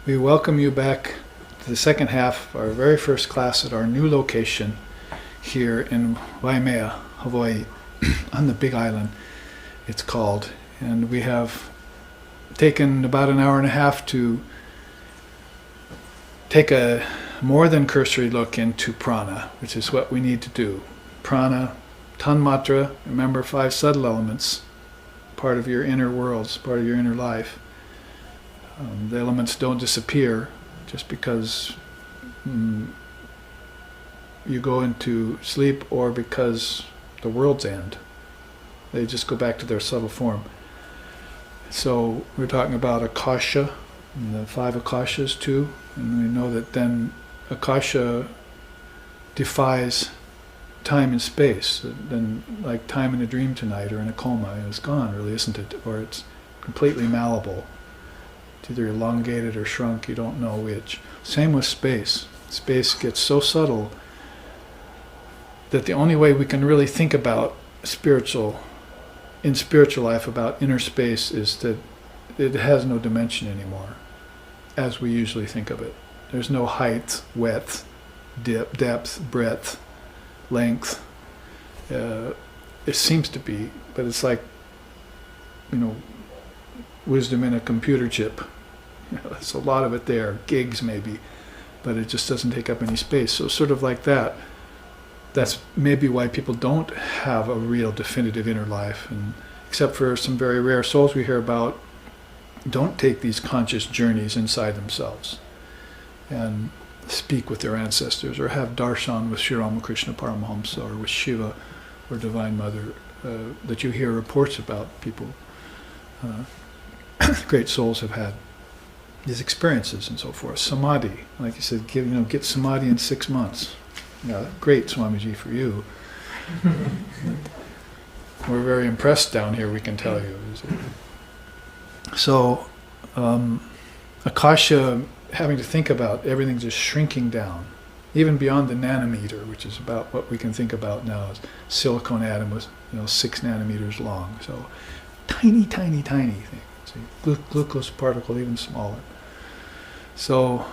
We welcome you back to the second half of our very first class at our new location here in Waimea, Hawaii, on the Big Island, it's called. And we have taken about an hour and a half to take a more than cursory look into prana, which is what we need to do. Prana, tanmatra, remember 5 subtle elements, part of your inner worlds, part of your inner life. The elements don't disappear just because you go into sleep or because the worlds end. They just go back to their subtle form. So we're talking about akasha, and the 5 akashas too, and we know that then akasha defies time and space. Then, like time in a dream tonight or in a coma, it's gone, really, isn't it? Or it's completely malleable. It's either elongated or shrunk, you don't know which. Same with space. Space gets so subtle that the only way we can really think about spiritual life, about inner space, is that it has no dimension anymore, as we usually think of it. There's no height, width, depth, breadth, length. It seems to be, but it's like, wisdom in a computer chip. There's a lot of it there, gigs maybe, but it just doesn't take up any space. So sort of like that. That's maybe why people don't have a real definitive inner life, and except for some very rare souls we hear about, don't take these conscious journeys inside themselves and speak with their ancestors or have darshan with Sri Ramakrishna Paramahamsa or with Shiva or Divine Mother, that you hear reports about people. Great souls have had these experiences and so forth. Samadhi, like you said, get samadhi in 6 months. Yeah, great, Swamiji, for you. We're very impressed down here, we can tell you. So, akasha, having to think about everything just shrinking down, even beyond the nanometer, which is about what we can think about now as silicon atom was 6 nanometers long. So, tiny, tiny, tiny thing. See, glucose particle even smaller. So,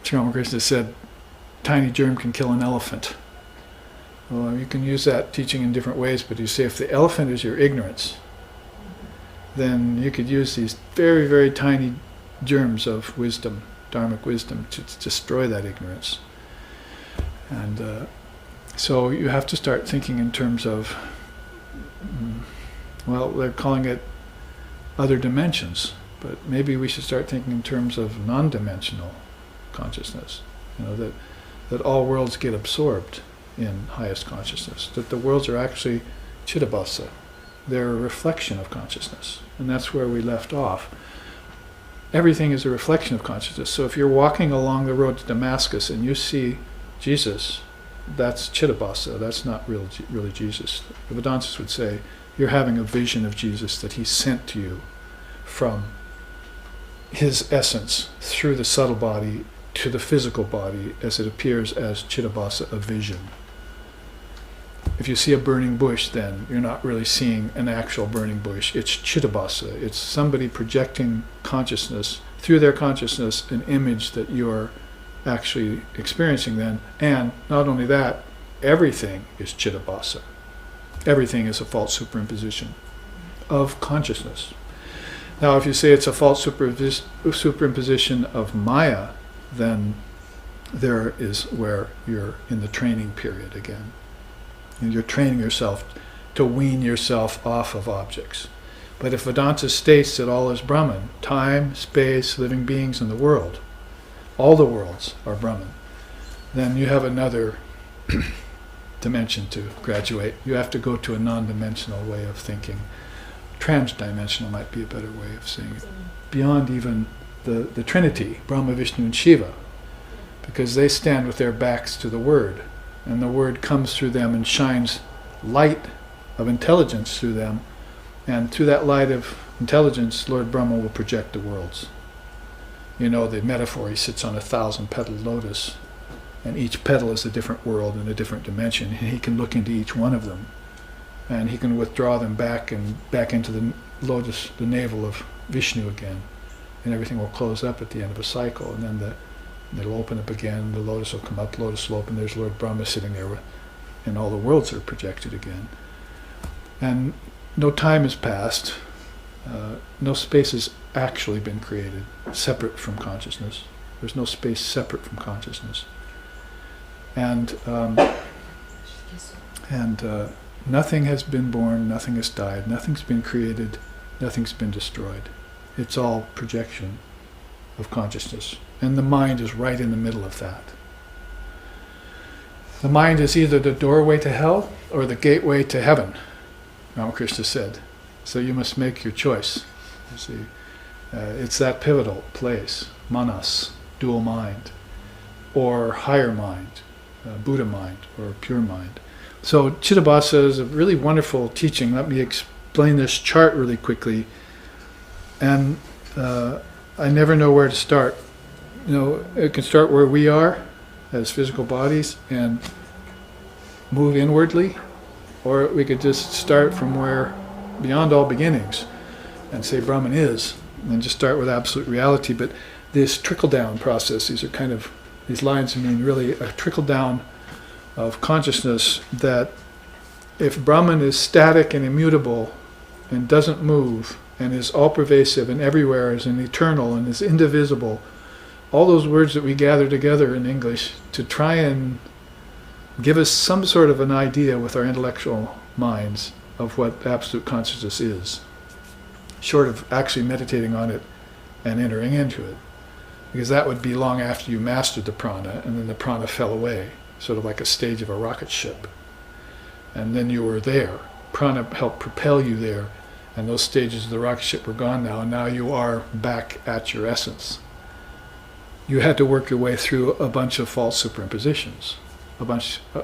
Sri Ramakrishna said, tiny germ can kill an elephant. Well, you can use that teaching in different ways, but you say if the elephant is your ignorance, then you could use these very, very tiny germs of wisdom, dharmic wisdom, to destroy that ignorance. And so you have to start thinking in terms of, they're calling it other dimensions, but maybe we should start thinking in terms of non-dimensional consciousness. That all worlds get absorbed in highest consciousness, that the worlds are actually chittabhasa. They're a reflection of consciousness, and that's where we left off. Everything is a reflection of consciousness. So if you're walking along the road to Damascus and you see Jesus, that's chittabhasa, that's not really Jesus. The Vedantists would say you're having a vision of Jesus that he sent to you from his essence through the subtle body to the physical body as it appears as chittabhasa, a vision. If you see a burning bush, then you're not really seeing an actual burning bush. It's chittabhasa. It's somebody projecting consciousness, through their consciousness, an image that you're actually experiencing then. And not only that, everything is chittabhasa. Everything is a false superimposition of consciousness. Now, if you say it's a false superimposition of Maya, then there is where you're in the training period again. And you're training yourself to wean yourself off of objects. But if Vedanta states that all is Brahman, time, space, living beings in the world, all the worlds are Brahman, then you have another dimension to graduate. You have to go to a non-dimensional way of thinking. Trans-dimensional might be a better way of saying it. Beyond even the Trinity, Brahma, Vishnu, and Shiva, because they stand with their backs to the Word, and the Word comes through them and shines light of intelligence through them, and through that light of intelligence, Lord Brahma will project the worlds. The metaphor, he sits on 1,000-petaled lotus, and each petal is a different world and a different dimension, and he can look into each one of them, and he can withdraw them back into the lotus, the navel of Vishnu again. and everything will close up at the end of a cycle, and then it'll open up again, the lotus will come up, the lotus will open, there's Lord Brahma sitting there, and all the worlds are projected again. And no time has passed, no space has actually been created separate from consciousness. There's no space separate from consciousness. And nothing has been born, nothing has died, nothing's been created, nothing's been destroyed. It's all projection of consciousness. And the mind is right in the middle of that. The mind is either the doorway to hell or the gateway to heaven, Ramakrishna said. So you must make your choice. You see, it's that pivotal place, manas, dual mind, or higher mind, Buddha mind, or pure mind. So Chittavasa is a really wonderful teaching. Let me explain this chart really quickly. And I never know where to start. It can start where we are as physical bodies and move inwardly, or we could just start from where, beyond all beginnings, and say Brahman is, and just start with absolute reality. But this trickle-down process, these lines mean really a trickle-down of consciousness, that if Brahman is static and immutable and doesn't move and is all-pervasive and everywhere, is an eternal and is indivisible, all those words that we gather together in English to try and give us some sort of an idea with our intellectual minds of what absolute consciousness is, short of actually meditating on it and entering into it. Because that would be long after you mastered the prana, and then the prana fell away, sort of like a stage of a rocket ship. And then you were there. Prana helped propel you there, and those stages of the rocket ship were gone now, and now you are back at your essence. You had to work your way through a bunch of false superimpositions,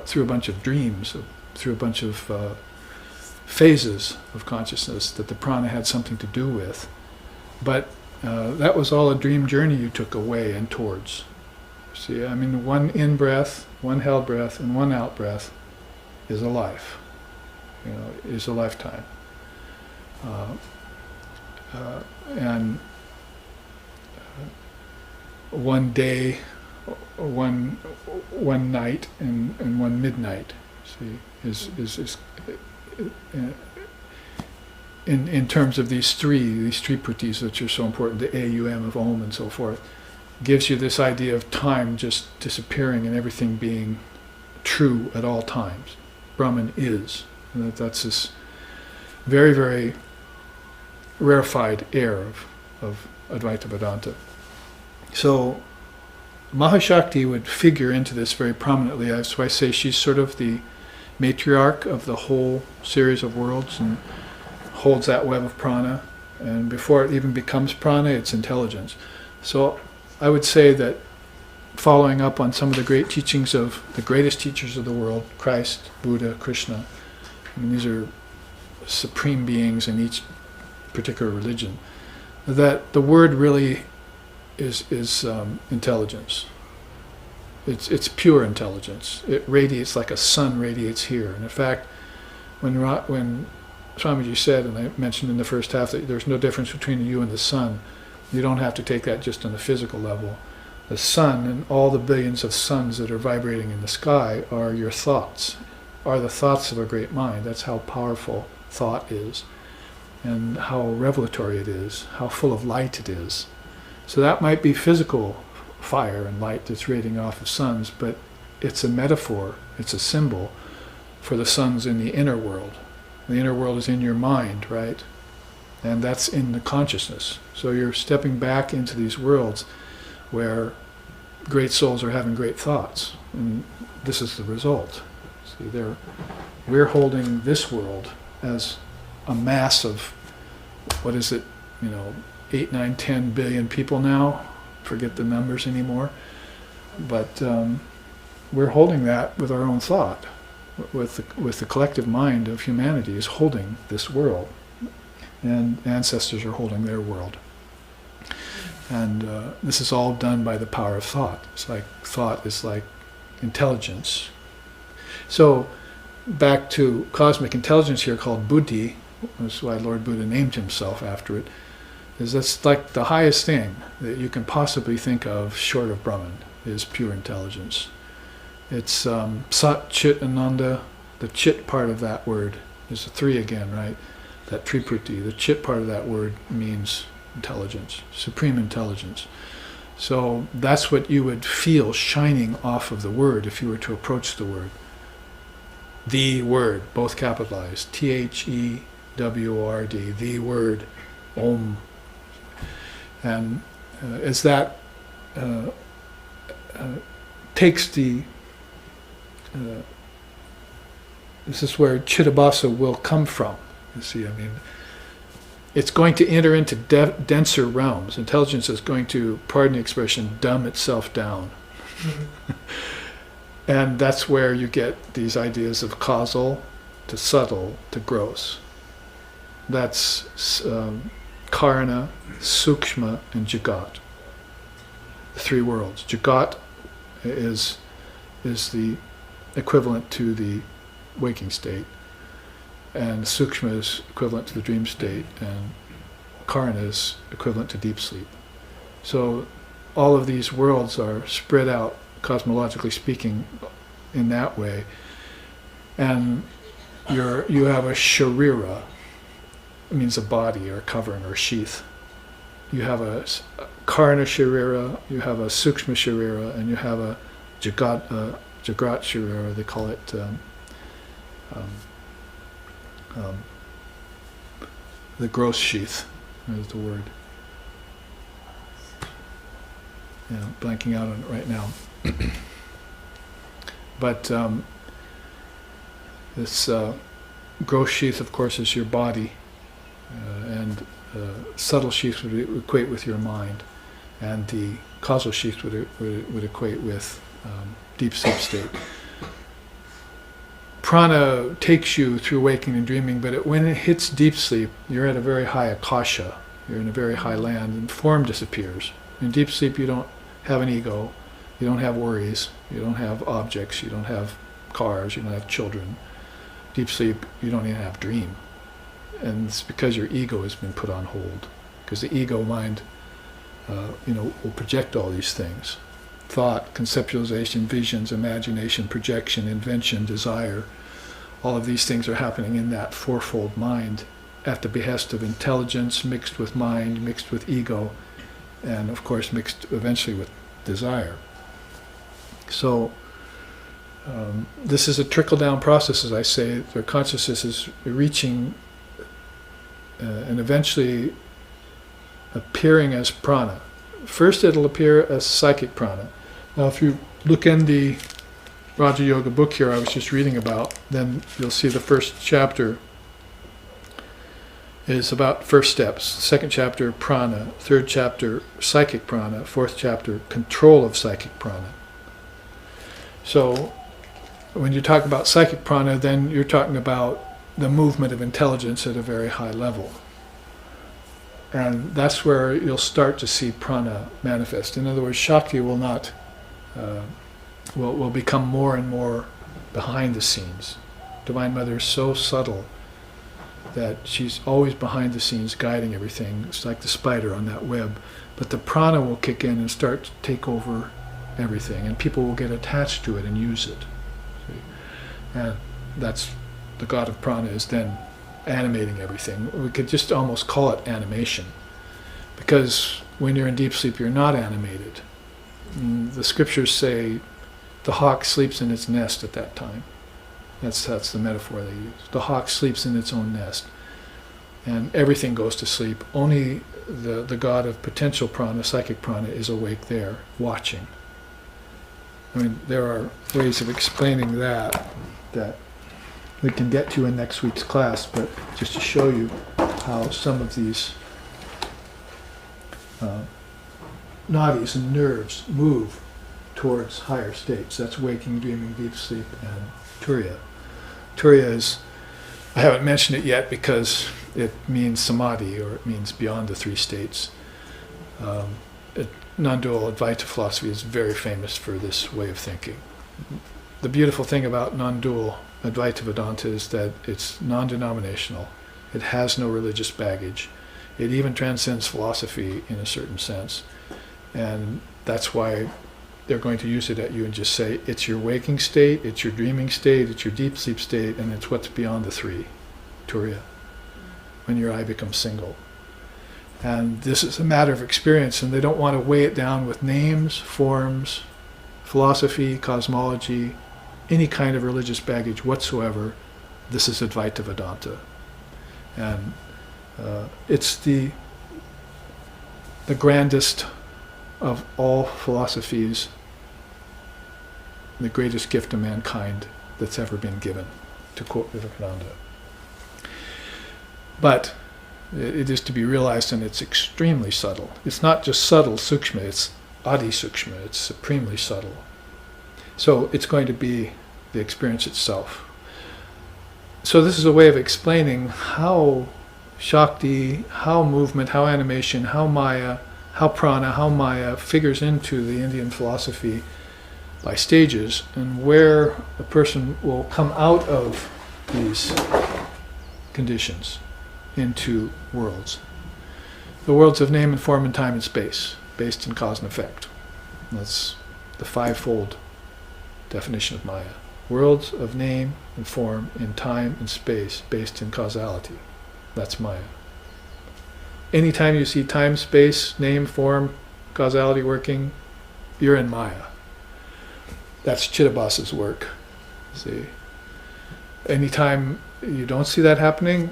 through a bunch of dreams, through a bunch of phases of consciousness that the prana had something to do with. But that was all a dream journey you took away and towards. See, one in-breath, one held breath, and one out-breath is a life, is a lifetime. And one day, one night, and one midnight, see, is in terms of these three putis, which are so important, the AUM of Om and so forth, gives you this idea of time just disappearing and everything being true at all times. Brahman is. And that's this very, very rarefied air of Advaita Vedanta. So Mahashakti would figure into this very prominently. That's why I say she's sort of the matriarch of the whole series of worlds and holds that web of prana. And before it even becomes prana, it's intelligence. So I would say that, following up on some of the great teachings of the greatest teachers of the world, Christ, Buddha, Krishna, these are supreme beings in each particular religion, that the word really is intelligence. It's pure intelligence. It radiates like a sun radiates here. And in fact, when Swamiji said, and I mentioned in the first half, that there's no difference between you and the sun, you don't have to take that just on the physical level. The sun and all the billions of suns that are vibrating in the sky are your thoughts, are the thoughts of a great mind. That's how powerful thought is, and how revelatory it is, how full of light it is. So that might be physical fire and light that's radiating off of suns, but it's a metaphor, it's a symbol for the suns in the inner world. The inner world is in your mind, right? And that's in the consciousness. So you're stepping back into these worlds where great souls are having great thoughts. And this is the result. See, we're holding this world as a mass of, 8, 9, 10 billion people now. Forget the numbers anymore. But we're holding that with our own thought. With the collective mind of humanity is holding this world. And ancestors are holding their world. And this is all done by the power of thought. It's like thought is like intelligence. So back to cosmic intelligence here, called Buddhi. That's why Lord Buddha named himself after it. is that's like the highest thing that you can possibly think of short of Brahman is pure intelligence. It's Sat, Chit, Ananda. The Chit part of that word is a three again, right? That Tripruti. The Chit part of that word means intelligence, supreme intelligence. So that's what you would feel shining off of the word if you were to approach the word. The word, both capitalized, THEWORD, the word, Om. And as that takes the, this is where Chittabhasa will come from. You see, I mean, it's going to enter into denser realms. Intelligence is going to, pardon the expression, dumb itself down. And that's where you get these ideas of causal to subtle to gross. That's Karana, Sukshma, and Jagat. The three worlds. Jagat is the equivalent to the waking state, and Sukshma is equivalent to the dream state, and Karana is equivalent to deep sleep. So all of these worlds are spread out, cosmologically speaking, in that way. And you have a sharira, it means a body or a covering or a sheath. You have a Karana sharira, you have a Sukshma sharira, and you have a Jagat sharira, they call it the gross sheath is the word. Yeah, blanking out on it right now. But this gross sheath, of course, is your body, and subtle sheath would equate with your mind, and the causal sheath would equate with deep sleep state. Prana takes you through waking and dreaming, but when it hits deep sleep, you're at a very high akasha, you're in a very high land, and form disappears. In deep sleep, you don't have an ego, you don't have worries, you don't have objects, you don't have cars, you don't have children. Deep sleep, you don't even have dream. And it's because your ego has been put on hold. Because the ego mind, will project all these things. Thought, conceptualization, visions, imagination, projection, invention, desire. All of these things are happening in that fourfold mind at the behest of intelligence mixed with mind, mixed with ego, and of course mixed eventually with desire. So this is a trickle-down process, as I say. Their consciousness is reaching and eventually appearing as prana. First it'll appear as psychic prana. Now if you look in the Raja Yoga book here I was just reading about, then you'll see the first chapter is about first steps. Second chapter, prana. Third chapter, psychic prana. Fourth chapter, control of psychic prana. So when you talk about psychic prana, then you're talking about the movement of intelligence at a very high level. And that's where you'll start to see prana manifest. In other words, Shakti will not, will become more and more behind the scenes. Divine Mother is so subtle that she's always behind the scenes guiding everything. It's like the spider on that web. But the prana will kick in and start to take over everything, and people will get attached to it and use it. See? And that's the god of prana is then animating everything. We could just almost call it animation, because when you're in deep sleep you're not animated. The scriptures say the hawk sleeps in its nest at that time. That's the metaphor they use. The hawk sleeps in its own nest, and everything goes to sleep. Only the god of potential prana, psychic prana, is awake there, watching. I mean, there are ways of explaining that we can get to in next week's class, but just to show you how some of these nadis and nerves move towards higher states. That's waking, dreaming, deep sleep, and turiya. Turiya is, I haven't mentioned it yet because it means samadhi, or it means beyond the three states. Non-dual Advaita philosophy is very famous for this way of thinking. The beautiful thing about non-dual Advaita Vedanta is that it's non-denominational. It has no religious baggage. It even transcends philosophy in a certain sense. And that's why they're going to use it at you and just say, it's your waking state, it's your dreaming state, it's your deep sleep state, and it's what's beyond the three, Turiya, when your eye becomes single. And this is a matter of experience, and they don't want to weigh it down with names, forms, philosophy, cosmology, any kind of religious baggage whatsoever. This is Advaita Vedanta. And it's the grandest of all philosophies, the greatest gift to mankind that's ever been given, to quote Vivekananda. But it is to be realized, and it's extremely subtle. It's not just subtle, sukshma, it's adi sukshma, it's supremely subtle. So it's going to be the experience itself. So this is a way of explaining how Shakti, how movement, how animation, how Maya, how prana, how Maya figures into the Indian philosophy by stages, and where a person will come out of these conditions into worlds. The worlds of name and form and time and space, based in cause and effect. That's the fivefold definition of Maya. Worlds of name and form in time and space, based in causality. That's Maya. Anytime you see time, space, name, form, causality working, you're in Maya. That's Chittabasa's work. See? Anytime you don't see that happening,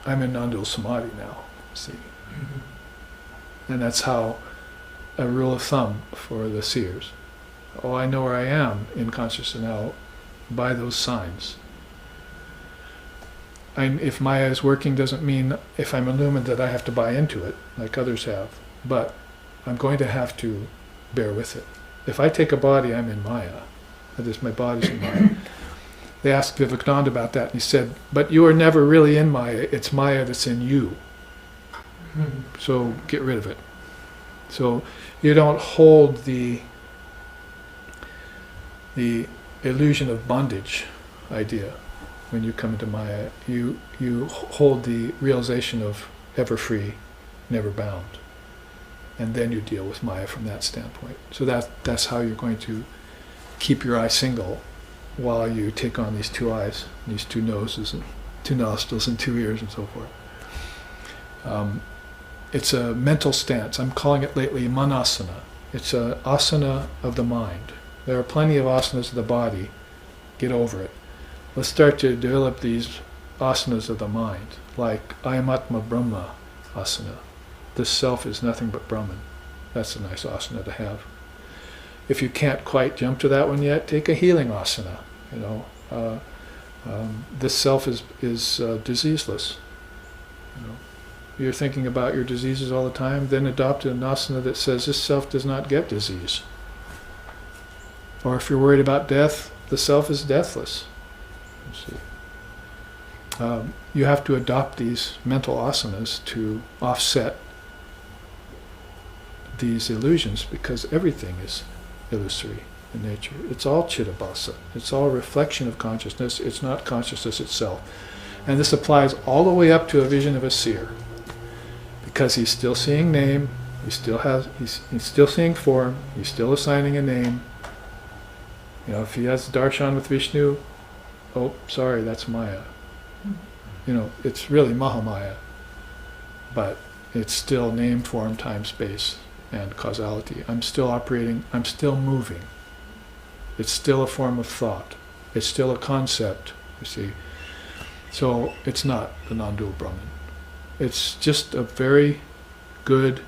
I'm in non-dual samadhi now. See? And that's how a rule of thumb for the seers. Oh, I know where I am in consciousness now by those signs. If Maya is working doesn't mean if I'm illumined that I have to buy into it like others have, but I'm going to have to bear with it. If I take a body, I'm in Maya. That is, my body's in Maya. They asked Vivekananda about that, and he said, but you are never really in Maya, it's Maya that's in you. So get rid of it. So you don't hold the illusion of bondage idea when you come into Maya. You hold the realization of ever free, never bound. And then you deal with Maya from that standpoint. So that's how you're going to keep your eye single while you take on these two eyes, these two noses, and two nostrils, and two ears, and so forth. It's a mental stance. I'm calling it lately manasana. It's an asana of the mind. There are plenty of asanas of the body. Get over it. Let's start to develop these asanas of the mind, like Ayam Atma Brahma asana. This self is nothing but Brahman. That's a nice asana to have. If you can't quite jump to that one yet, take a healing asana. This self is diseaseless. You're thinking about your diseases all the time, then adopt an asana that says this self does not get disease. Or if you're worried about death, the self is deathless. You have to adopt these mental asanas to offset these illusions, because everything is illusory in nature. It's all Chittabhasa. It's all a reflection of consciousness. It's not consciousness itself. And this applies all the way up to a vision of a seer, because he's still seeing name, he's still seeing form, he's still assigning a name. If he has darshan with Vishnu, oh, sorry, that's Maya. It's really Mahamaya, but it's still name, form, time, space, and causality. I'm still operating, I'm still moving. It's still a form of thought. It's still a concept, you see. So it's not the non-dual Brahman. It's just a very good,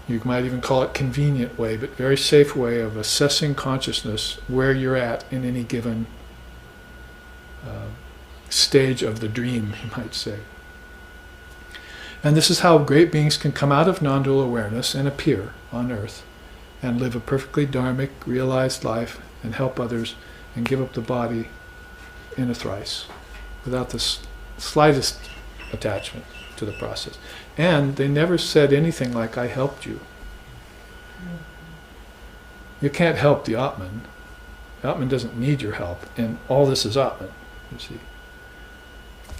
you might even call it convenient way, but very safe way of assessing consciousness where you're at in any given stage of the dream, you might say. And this is how great beings can come out of non-dual awareness and appear on earth and live a perfectly dharmic, realized life and help others and give up the body in a thrice without the slightest attachment to the process. And they never said anything like, I helped you. You can't help the Atman. The Atman doesn't need your help, and all this is Atman, you see.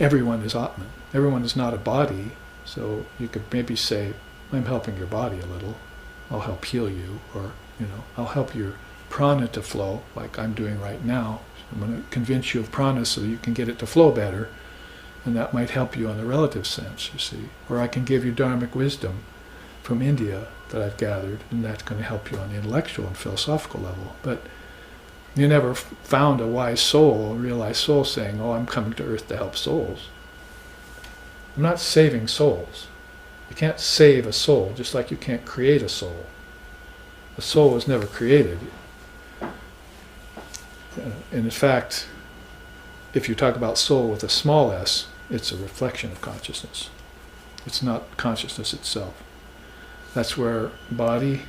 Everyone is Atman. Everyone is not a body. So you could maybe say, I'm helping your body a little. I'll help heal you, or I'll help your prana to flow, like I'm doing right now. I'm going to convince you of prana so you can get it to flow better, and that might help you on the relative sense, you see. Or I can give you dharmic wisdom from India that I've gathered, and that's going to help you on the intellectual and philosophical level. But you never found a wise soul, a realized soul, saying, oh, I'm coming to earth to help souls. I'm not saving souls. You can't save a soul, just like you can't create a soul. A soul was never created. And in fact, if you talk about soul with a small s, it's a reflection of consciousness. It's not consciousness itself. That's where body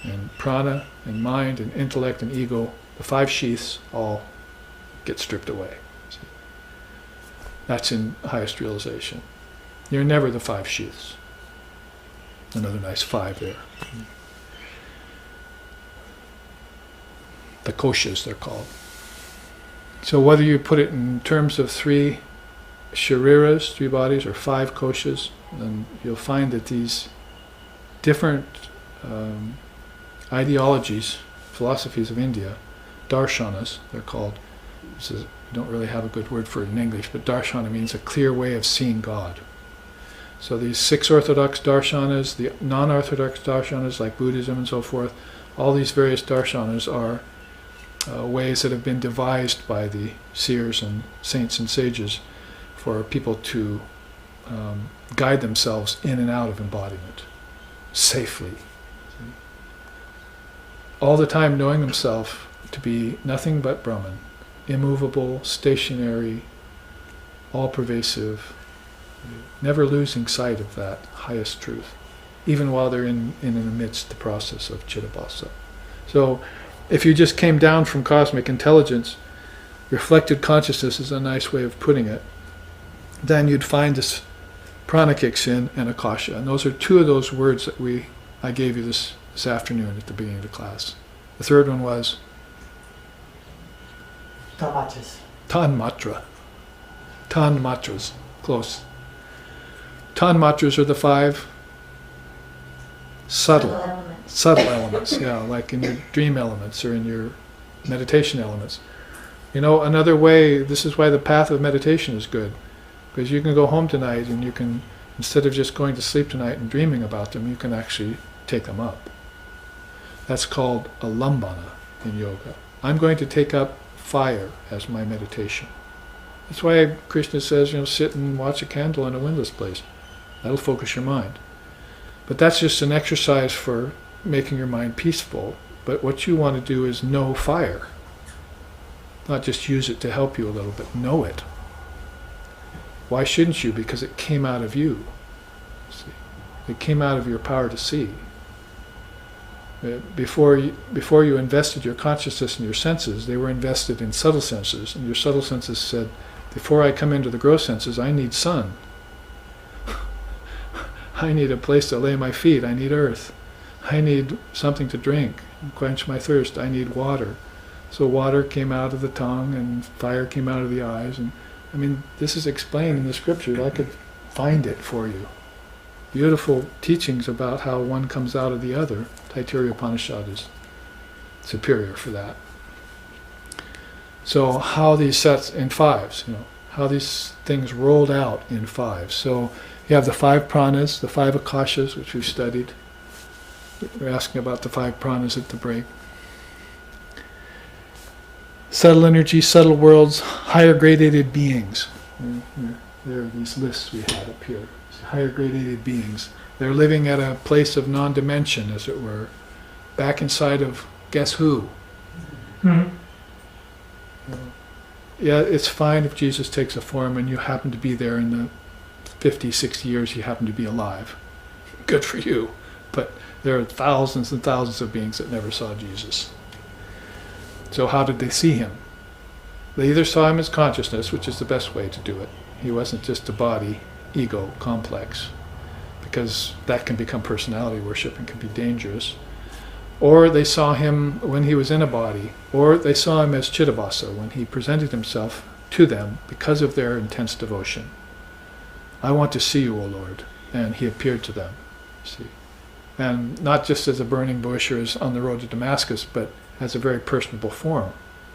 and prana and mind and intellect and ego, the five sheaths, all get stripped away. See? That's in highest realization. You're never the five sheaths. Another nice five there. The koshas, they're called. So whether you put it in terms of three shariras, three bodies, or five koshas, then you'll find that these different ideologies, philosophies of India, darshanas, they're called. We don't really have a good word for it in English, but darshana means a clear way of seeing God. So these six orthodox darshanas, the non-orthodox darshanas like Buddhism and so forth, all these various darshanas are ways that have been devised by the seers and saints and sages for people to guide themselves in and out of embodiment safely. All the time knowing themselves to be nothing but Brahman, immovable, stationary, all-pervasive, never losing sight of that highest truth, even while they're in the midst the process of Chittabhasa. So if you just came down from cosmic intelligence, reflected consciousness is a nice way of putting it, then you'd find this prana kicks in and akasha. And those are two of those words that I gave you this afternoon at the beginning of the class. The third one was? Tanmatra. Tanmatras. Close. Tanmatras are the five subtle elements, yeah, like in your dream elements or in your meditation elements. Another way, this is why the path of meditation is good, because you can go home tonight and you can, instead of just going to sleep tonight and dreaming about them, you can actually take them up. That's called a lambana in yoga. I'm going to take up fire as my meditation. That's why Krishna says, sit and watch a candle in a windless place. That'll focus your mind. But that's just an exercise for making your mind peaceful. But what you want to do is know fire. Not just use it to help you a little, but know it. Why shouldn't you? Because it came out of you. See? It came out of your power to see. Before you invested your consciousness and your senses, they were invested in subtle senses. And your subtle senses said, before I come into the gross senses, I need sun. I need a place to lay my feet. I need earth. I need something to drink and quench my thirst. I need water. So water came out of the tongue and fire came out of the eyes. And this is explained in the scriptures. I could find it for you. Beautiful teachings about how one comes out of the other. Taittiriya Upanishad is superior for that. So how these sets in fives, how these things rolled out in fives. So you have the five pranas, the five akashas, which we've studied. We're asking about the five pranas at the break. Subtle energy, subtle worlds, higher gradated beings. There are these lists we have up here. Higher gradated beings. They're living at a place of non-dimension, as it were, back inside of guess who? Mm-hmm. Yeah, it's fine if Jesus takes a form and you happen to be there in the 50, 60 years you happen to be alive. Good for you. But there are thousands and thousands of beings that never saw Jesus. So how did they see him? They either saw him as consciousness, which is the best way to do it. He wasn't just a body, ego, complex, because that can become personality worship and can be dangerous. Or they saw him when he was in a body, or they saw him as Chittabhasa, when he presented himself to them because of their intense devotion. I want to see you, O Lord. and he appeared to them. See, and not just as a burning bush or as on the road to Damascus, but as a very personable form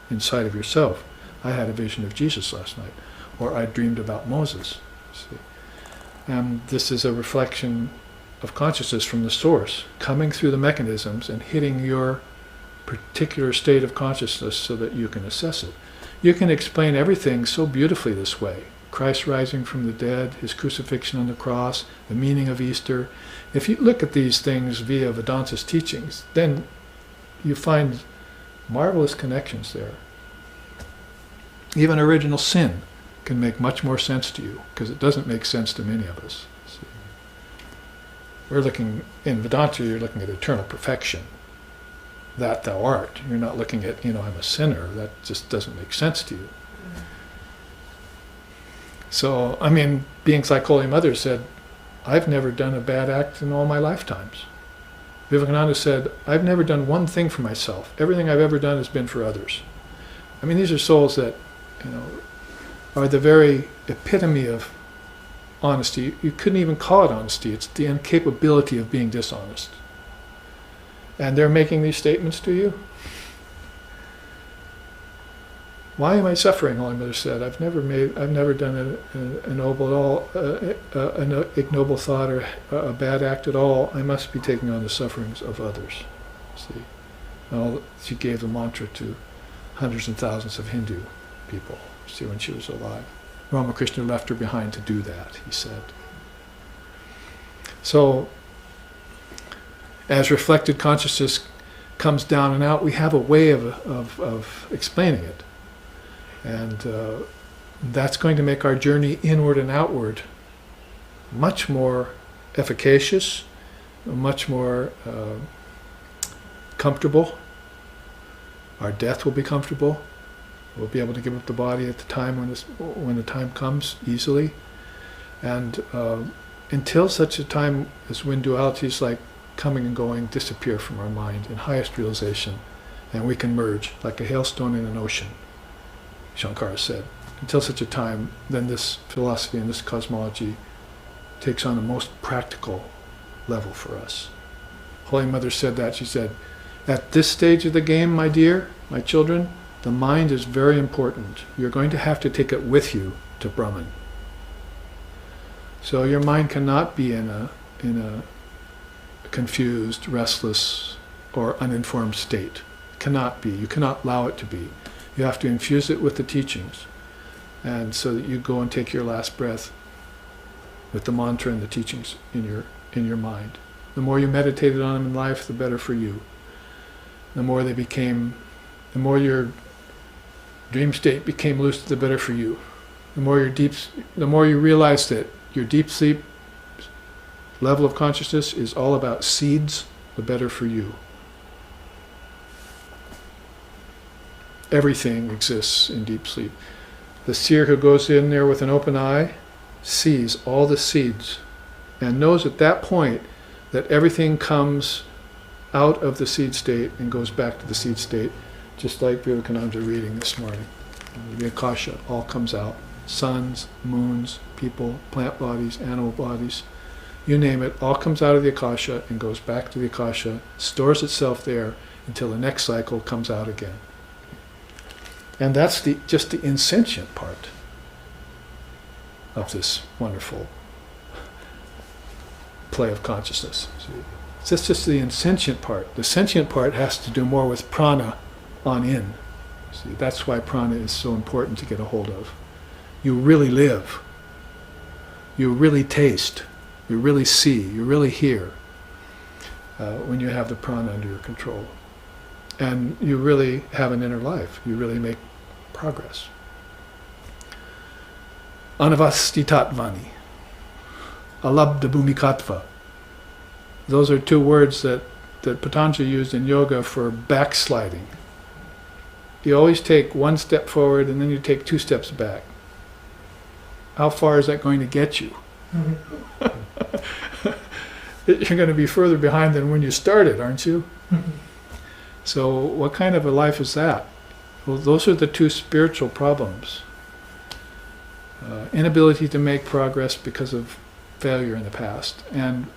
inside of yourself. I had a vision of Jesus last night, or I dreamed about Moses. See, and this is a reflection of consciousness from the source, coming through the mechanisms and hitting your particular state of consciousness so that you can assess it. You can explain everything so beautifully this way. Christ rising from the dead, his crucifixion on the cross, the meaning of Easter. If you look at these things via Vedanta's teachings, then you find marvelous connections there. Even original sin can make much more sense to you, because it doesn't make sense to many of us. See? We're looking, in Vedanta, you're looking at eternal perfection. That thou art. You're not looking at, I'm a sinner. That just doesn't make sense to you. So, beings like Holy Mother said, I've never done a bad act in all my lifetimes. Vivekananda said, I've never done one thing for myself. Everything I've ever done has been for others. These are souls that, are the very epitome of honesty. You couldn't even call it honesty. It's the incapability of being dishonest. And they're making these statements to you. Why am I suffering? Holy Mother said, I've never done an ignoble thought or a bad act at all. I must be taking on the sufferings of others. See, she gave the mantra to hundreds and thousands of Hindu people. See, when she was alive, Ramakrishna left her behind to do that, he said. So, as reflected consciousness comes down and out, we have a way of explaining it. And that's going to make our journey inward and outward much more efficacious, much more comfortable. Our death will be comfortable. We'll be able to give up the body at the time when the time comes easily. And until such a time as when dualities like coming and going disappear from our mind in highest realization, and we can merge like a hailstone in an ocean, Shankara said. Until such a time, then this philosophy and this cosmology takes on a most practical level for us. Holy Mother said that. She said, at this stage of the game, my dear, my children, the mind is very important. You're going to have to take it with you to Brahman. So your mind cannot be in a confused, restless, or uninformed state. It cannot be. You cannot allow it to be. You have to infuse it with the teachings, and so that you go and take your last breath with the mantra and the teachings in your mind. The more you meditated on them in life, the better for you. The more your dream state became lucid, the better for you. The more you realize that your deep sleep level of consciousness is all about seeds, the better for you. Everything exists in deep sleep. The seer who goes in there with an open eye sees all the seeds and knows at that point that everything comes out of the seed state and goes back to the seed state, just like Vivekananda reading this morning. The Akasha all comes out. Suns, moons, people, plant bodies, animal bodies, you name it, all comes out of the Akasha and goes back to the Akasha, stores itself there until the next cycle comes out again. And that's just the insentient part of this wonderful play of consciousness. That's just the insentient part. The sentient part has to do more with prana on in. See, that's why prana is so important to get a hold of. You really live. You really taste. You really see. You really hear when you have the prana under your control. And you really have an inner life. You really make progress. Anavastitattvani, alabdha bhumikatva. Those are two words that Patanjali used in yoga for backsliding. You always take one step forward and then you take two steps back. How far is that going to get you? You're going to be further behind than when you started, aren't you? So what kind of a life is that? Well, those are the two spiritual problems. Inability to make progress because of failure in the past, and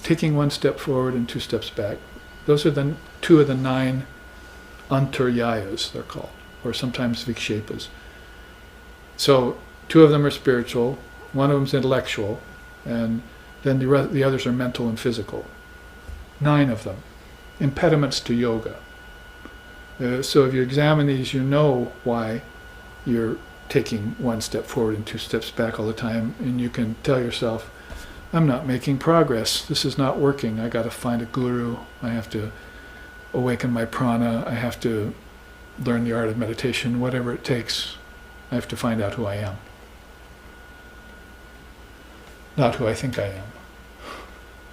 taking one step forward and two steps back. Those are the two of the 9 antaryayas, they're called, or sometimes vikshepas. So 2 of them are spiritual, 1 of them is intellectual, and then the others are mental and physical. 9 of them. Impediments to yoga. So if you examine these, you know why you're taking 1 step forward and 2 steps back all the time, and you can tell yourself, I'm not making progress, this is not working, I got to find a guru, I have to awaken my prana, I have to learn the art of meditation, whatever it takes, I have to find out who I am. Not who I think I am,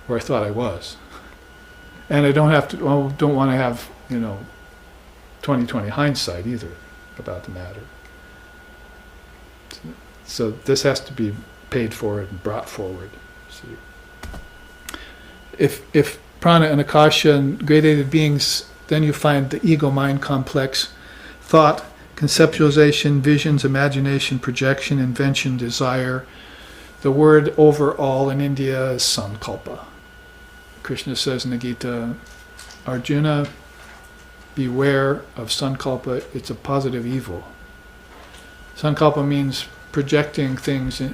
or I thought I was. And I don't want to have, 20/20 hindsight either about the matter. So this has to be paid for and brought forward. See, if prana and akasha and gradated beings, then you find the ego-mind complex, thought, conceptualization, visions, imagination, projection, invention, desire. The word overall in India is sankalpa. Krishna says in the Gita, Arjuna, beware of sankalpa, it's a positive evil. Sankalpa means projecting things in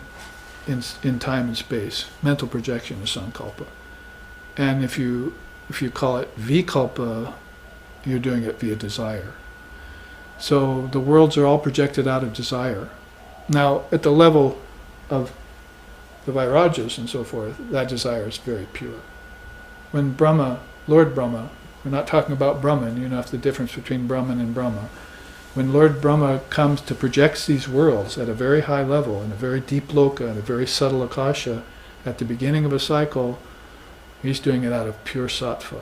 time and space. Mental projection is sankalpa. And if you call it vikalpa, you're doing it via desire. So the worlds are all projected out of desire. Now, at the level of the Vairagyas and so forth, that desire is very pure. When Brahma, Lord Brahma, we're not talking about Brahman, you know the difference between Brahman and Brahma. When Lord Brahma comes to project these worlds at a very high level, in a very deep loka, in a very subtle akasha, at the beginning of a cycle, he's doing it out of pure sattva.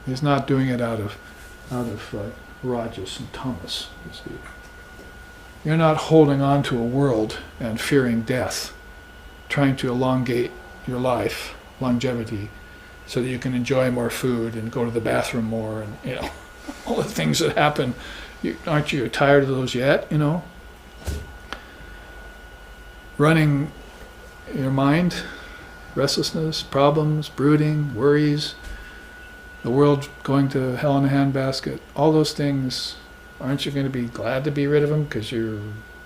He's not doing it out of rajas and tamas. You see. You're not holding on to a world and fearing death, trying to elongate your life, longevity, so that you can enjoy more food and go to the bathroom more, and all the things that happen. Aren't you tired of those yet? Running your mind, restlessness, problems, brooding, worries, the world going to hell in a handbasket, all those things, aren't you going to be glad to be rid of them because you're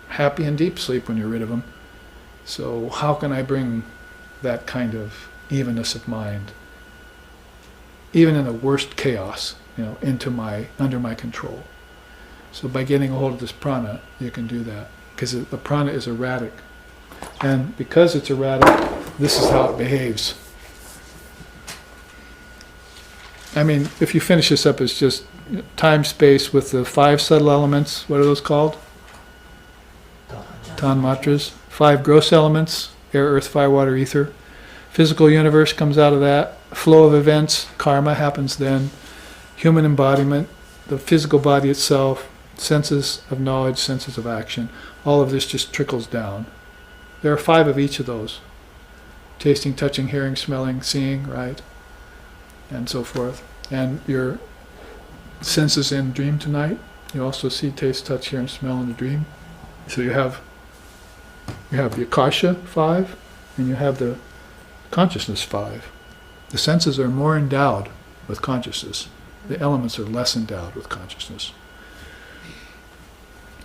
happy in deep sleep when you're rid of them? So how can I bring that kind of evenness of mind, even in the worst chaos, under my control? So by getting a hold of this prana, you can do that, because the prana is erratic. And because it's erratic, this is how it behaves. I mean, if you finish this up, it's just time, space with the 5 subtle elements. What are those called? Tanmatras. 5 gross elements: air, earth, fire, water, ether. Physical universe comes out of that. Flow of events, karma happens then. Human embodiment, the physical body itself, senses of knowledge, senses of action. All of this just trickles down. There are 5 of each of those. Tasting, touching, hearing, smelling, seeing, right? And so forth. And your senses in dream tonight, you also see, taste, touch, hear, and smell in the dream. So you have the akasha 5, and you have the consciousness 5. The senses are more endowed with consciousness. The elements are less endowed with consciousness.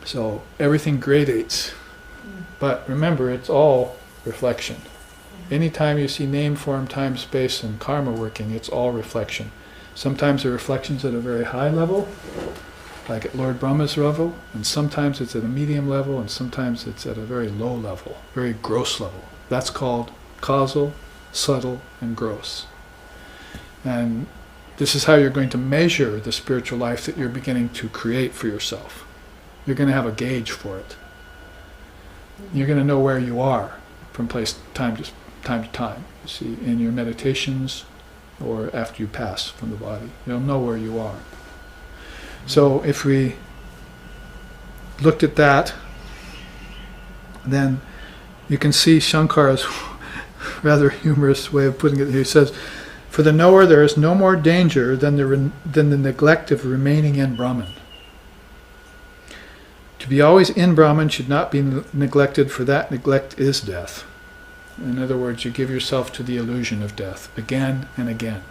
So everything gradates. But remember, it's all reflection. Anytime you see name, form, time, space, and karma working, it's all reflection. Sometimes the reflection's at a very high level, like at Lord Brahma's level, and sometimes it's at a medium level, and sometimes it's at a very low level, very gross level. That's called causal, subtle, and gross. And this is how you're going to measure the spiritual life that you're beginning to create for yourself. You're going to have a gauge for it. You're going to know where you are from time to time. You see, in your meditations or after you pass from the body. You'll know where you are. So if we looked at that, then you can see Shankara's rather humorous way of putting it here. He says, for the knower there is no more danger than the neglect of remaining in Brahman. To be always in Brahman should not be neglected, for that neglect is death. In other words, you give yourself to the illusion of death again and again.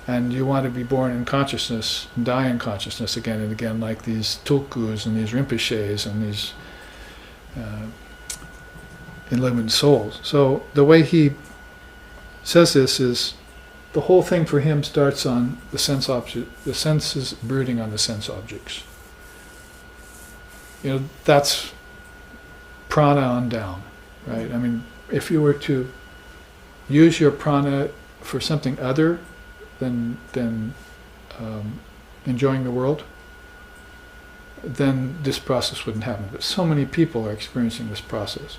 And you want to be born in consciousness and die in consciousness again and again, like these tulkus and these rinpoches and these enlightened souls. So the way he says this is, the whole thing for him starts on the sense object, the senses brooding on the sense objects. That's prana on down, right? I mean, if you were to use your prana for something other than enjoying the world, then this process wouldn't happen. But so many people are experiencing this process.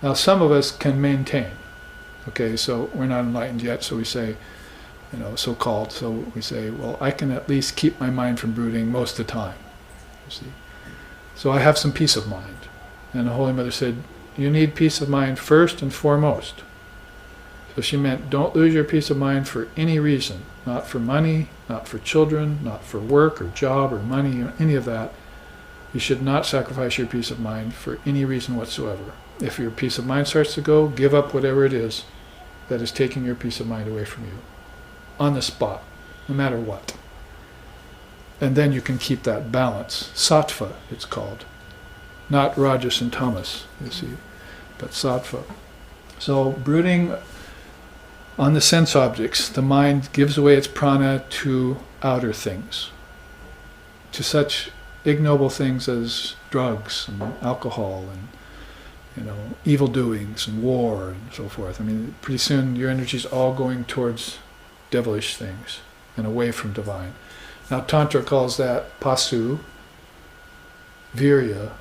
Now, some of us can maintain. Okay, so we're not enlightened yet, so we say, so-called, so we say, well, I can at least keep my mind from brooding most of the time. You see? So I have some peace of mind. And the Holy Mother said, you need peace of mind first and foremost. So she meant, don't lose your peace of mind for any reason. Not for money, not for children, not for work or job or money, any of that. You should not sacrifice your peace of mind for any reason whatsoever. If your peace of mind starts to go, give up whatever it is that is taking your peace of mind away from you. On the spot, no matter what. And then you can keep that balance. Sattva, it's called. Not rajas and tamas, you see, but sattva. So brooding on the sense objects, the mind gives away its prana to outer things, to such ignoble things as drugs and alcohol and evil doings and war and so forth. I mean, pretty soon your energy is all going towards devilish things and away from divine. Now, Tantra calls that pasu, virya,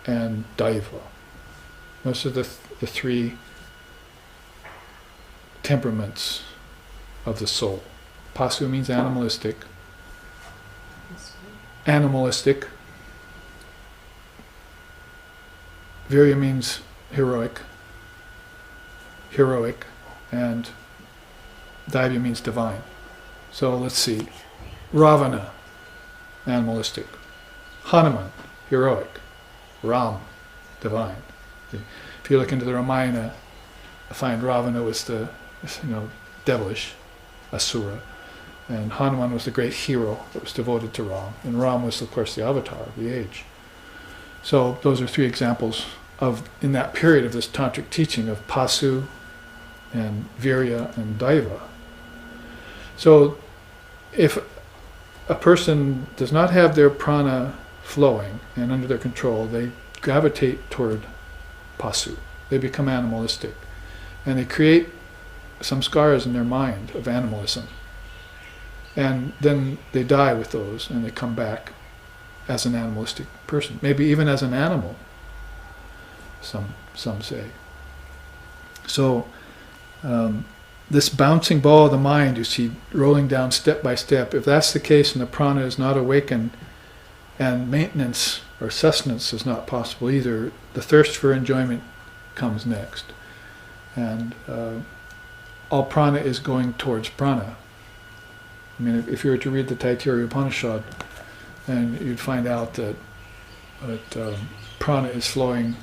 and daiva. Those are the three temperaments of the soul. Pasu means animalistic. Animalistic. Virya means heroic. Heroic. And daiva means divine. So let's see. Ravana, animalistic. Hanuman, heroic. Ram, divine. If you look into the Ramayana, I find Ravana was the devilish asura, and Hanuman was the great hero that was devoted to Ram, and Ram was, of course, the avatar of the age. So those are three examples of, in that period of this tantric teaching, of pasu and virya and daiva. So if a person does not have their prana flowing and under their control, they gravitate toward pasu. They become animalistic. And they create some scars in their mind of animalism. And then they die with those, and they come back as an animalistic person. Maybe even as an animal, some say. So this bouncing ball of the mind you see rolling down step by step, if that's the case and the prana is not awakened and maintenance or sustenance is not possible either, the thirst for enjoyment comes next. And all prana is going towards prana. I mean, if you were to read the Taittiriya Upanishad, and you'd find out that prana is flowing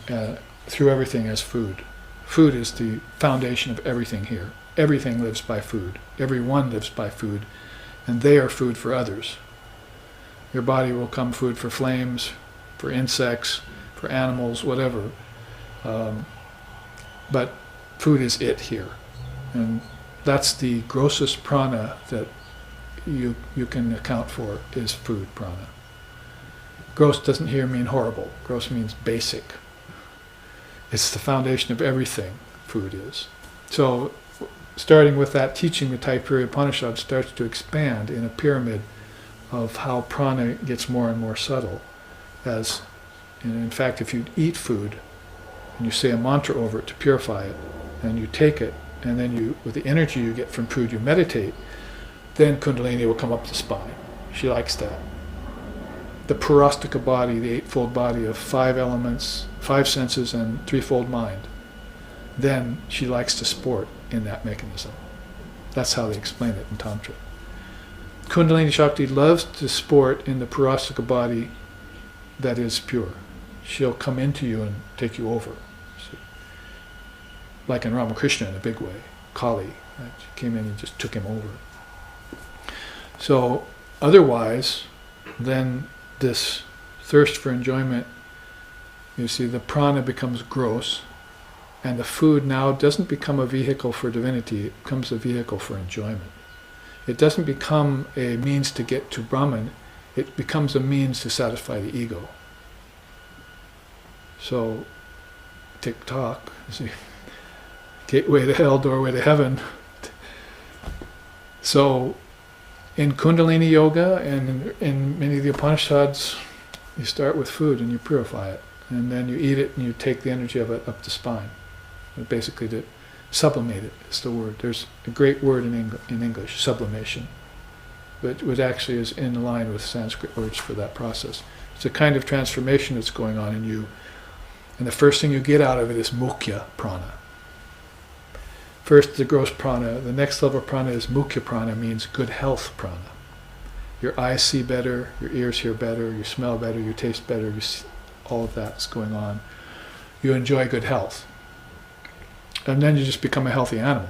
through everything as food. Food is the foundation of everything here. Everything lives by food. Everyone lives by food, and they are food for others. Your body will come food for flames, for insects, for animals, whatever. But food is it here. And that's the grossest prana that you can account for, is food prana. Gross doesn't here mean horrible. Gross means basic. It's the foundation of everything, food is. So starting with that teaching, the Taittiriya Upanishad starts to expand in a pyramid of how prana gets more and more subtle. And in fact, if you eat food and you say a mantra over it to purify it, and you take it, and then you, with the energy you get from food, you meditate, then Kundalini will come up the spine. She likes that. The Parastika body, the eightfold body of 5 elements, 5 senses, and threefold mind, then she likes to sport in that mechanism. That's how they explain it in Tantra. Kundalini Shakti loves to sport in the Parastika body that is pure. She'll come into you and take you over. See? like in Ramakrishna in a big way. Kali, right? She came in and just took him over. So otherwise, then this thirst for enjoyment, you see, the prana becomes gross, and the food now doesn't become a vehicle for divinity, it becomes a vehicle for enjoyment. It doesn't become a means to get to Brahman, it becomes a means to satisfy the ego. So, tick-tock, you see, gateway to hell, doorway to heaven. So, in Kundalini Yoga and in many of the Upanishads, you start with food and you purify it. And then you eat it and you take the energy of it up the spine. And basically to sublimate it is the word. There's a great word in English, sublimation, which actually is in line with Sanskrit words for that process. It's a kind of transformation that's going on in you. And the first thing you get out of it is mukhya prana. First the gross prana, the next level of prana is mukhya prana, means good health prana. Your eyes see better, your ears hear better, you smell better, you taste better, all of that's going on. You enjoy good health. And then you just become a healthy animal.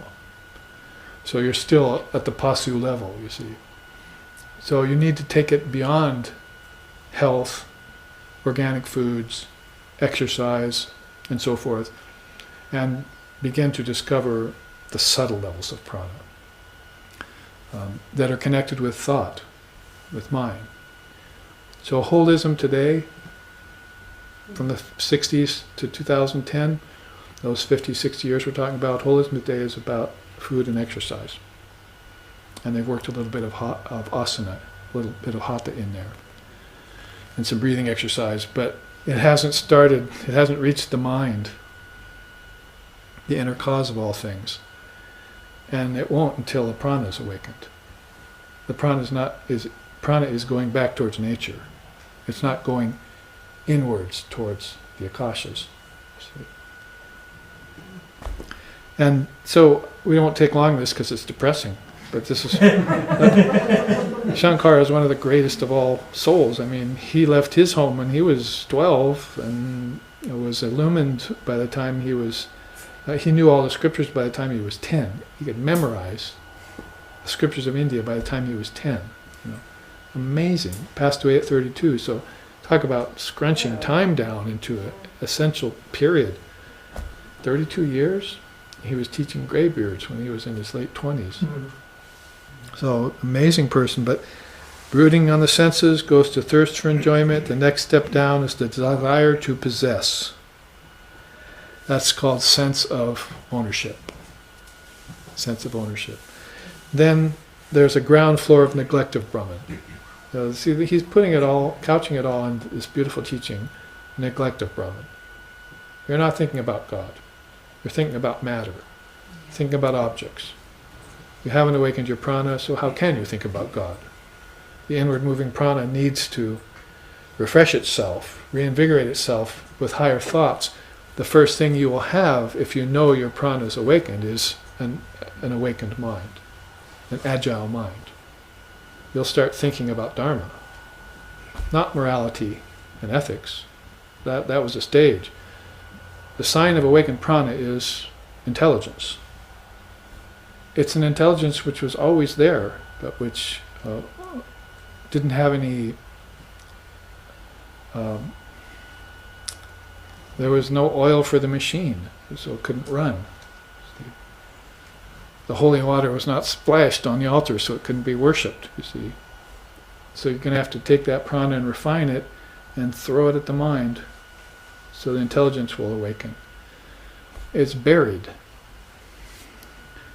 So you're still at the pasu level, you see. So you need to take it beyond health, organic foods, exercise, and so forth, and begin to discover the subtle levels of prana that are connected with thought, with mind. So holism today, from the 60s to 2010, those 50, 60 years we're talking about, holism today is about food and exercise. And they've worked a little bit of asana, a little bit of hatha in there, and some breathing exercise, but it hasn't reached the mind, the inner cause of all things. And it won't until the prana is awakened. The prana is going back towards nature. It's not going inwards towards the akashas. And so we won't take long on this because it's depressing. But this is Shankara is one of the greatest of all souls. I mean, he left his home when he was 12 and was illumined by the time he was. He knew all the scriptures by the time he was 10. He could memorize the scriptures of India by the time he was 10. Amazing. Passed away at 32. So talk about scrunching time down into an essential period. 32 years. He was teaching graybeards when he was in his late 20s. Mm-hmm. So, amazing person, but brooding on the senses goes to thirst for enjoyment. The next step down is the desire to possess. That's called sense of ownership. Sense of ownership. Then there's a ground floor of neglect of Brahman. See, he's couching it all in this beautiful teaching, neglect of Brahman. You're not thinking about God. You're thinking about matter. You're thinking about objects. You haven't awakened your prana, so how can you think about God? The inward moving prana needs to refresh itself, reinvigorate itself with higher thoughts. The first thing you will have, if you know your prana is awakened, is an awakened mind, an agile mind. You'll start thinking about dharma, not morality and ethics. That was a stage. The sign of awakened prana is intelligence. It's an intelligence which was always there, but which didn't have any. There was no oil for the machine, so it couldn't run. The holy water was not splashed on the altar, so it couldn't be worshipped, you see. So you're going to have to take that prana and refine it and throw it at the mind, so the intelligence will awaken. It's buried.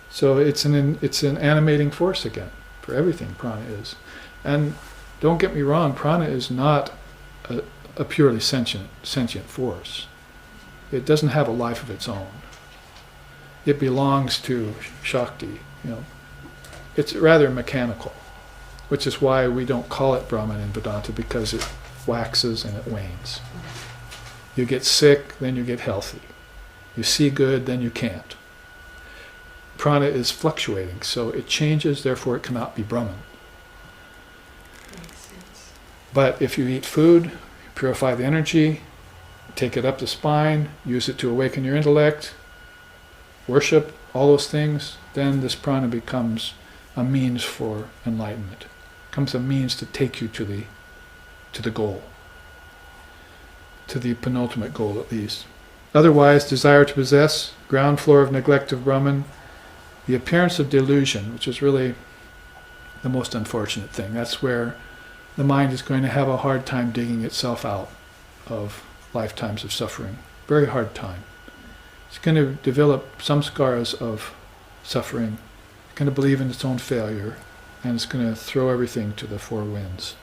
So it's an animating force again, for everything prana is. And don't get me wrong, prana is not a purely sentient force. It doesn't have a life of its own. It belongs to Shakti. It's rather mechanical, which is why we don't call it Brahman in Vedanta, because it waxes and it wanes. You get sick, then you get healthy. You see good, then you can't. Prana is fluctuating, so it changes, therefore it cannot be Brahman. Makes sense. But if you eat food, purify the energy, take it up the spine, use it to awaken your intellect, worship, all those things, then this prana becomes a means for enlightenment. It becomes a means to take you to the goal, to the penultimate goal at least. Otherwise, desire to possess, ground floor of neglect of Brahman, the appearance of delusion, which is really the most unfortunate thing. That's where the mind is going to have a hard time digging itself out of lifetimes of suffering. Very hard time. It's going to develop some scars of suffering. It's going to believe in its own failure, and it's going to throw everything to the four winds.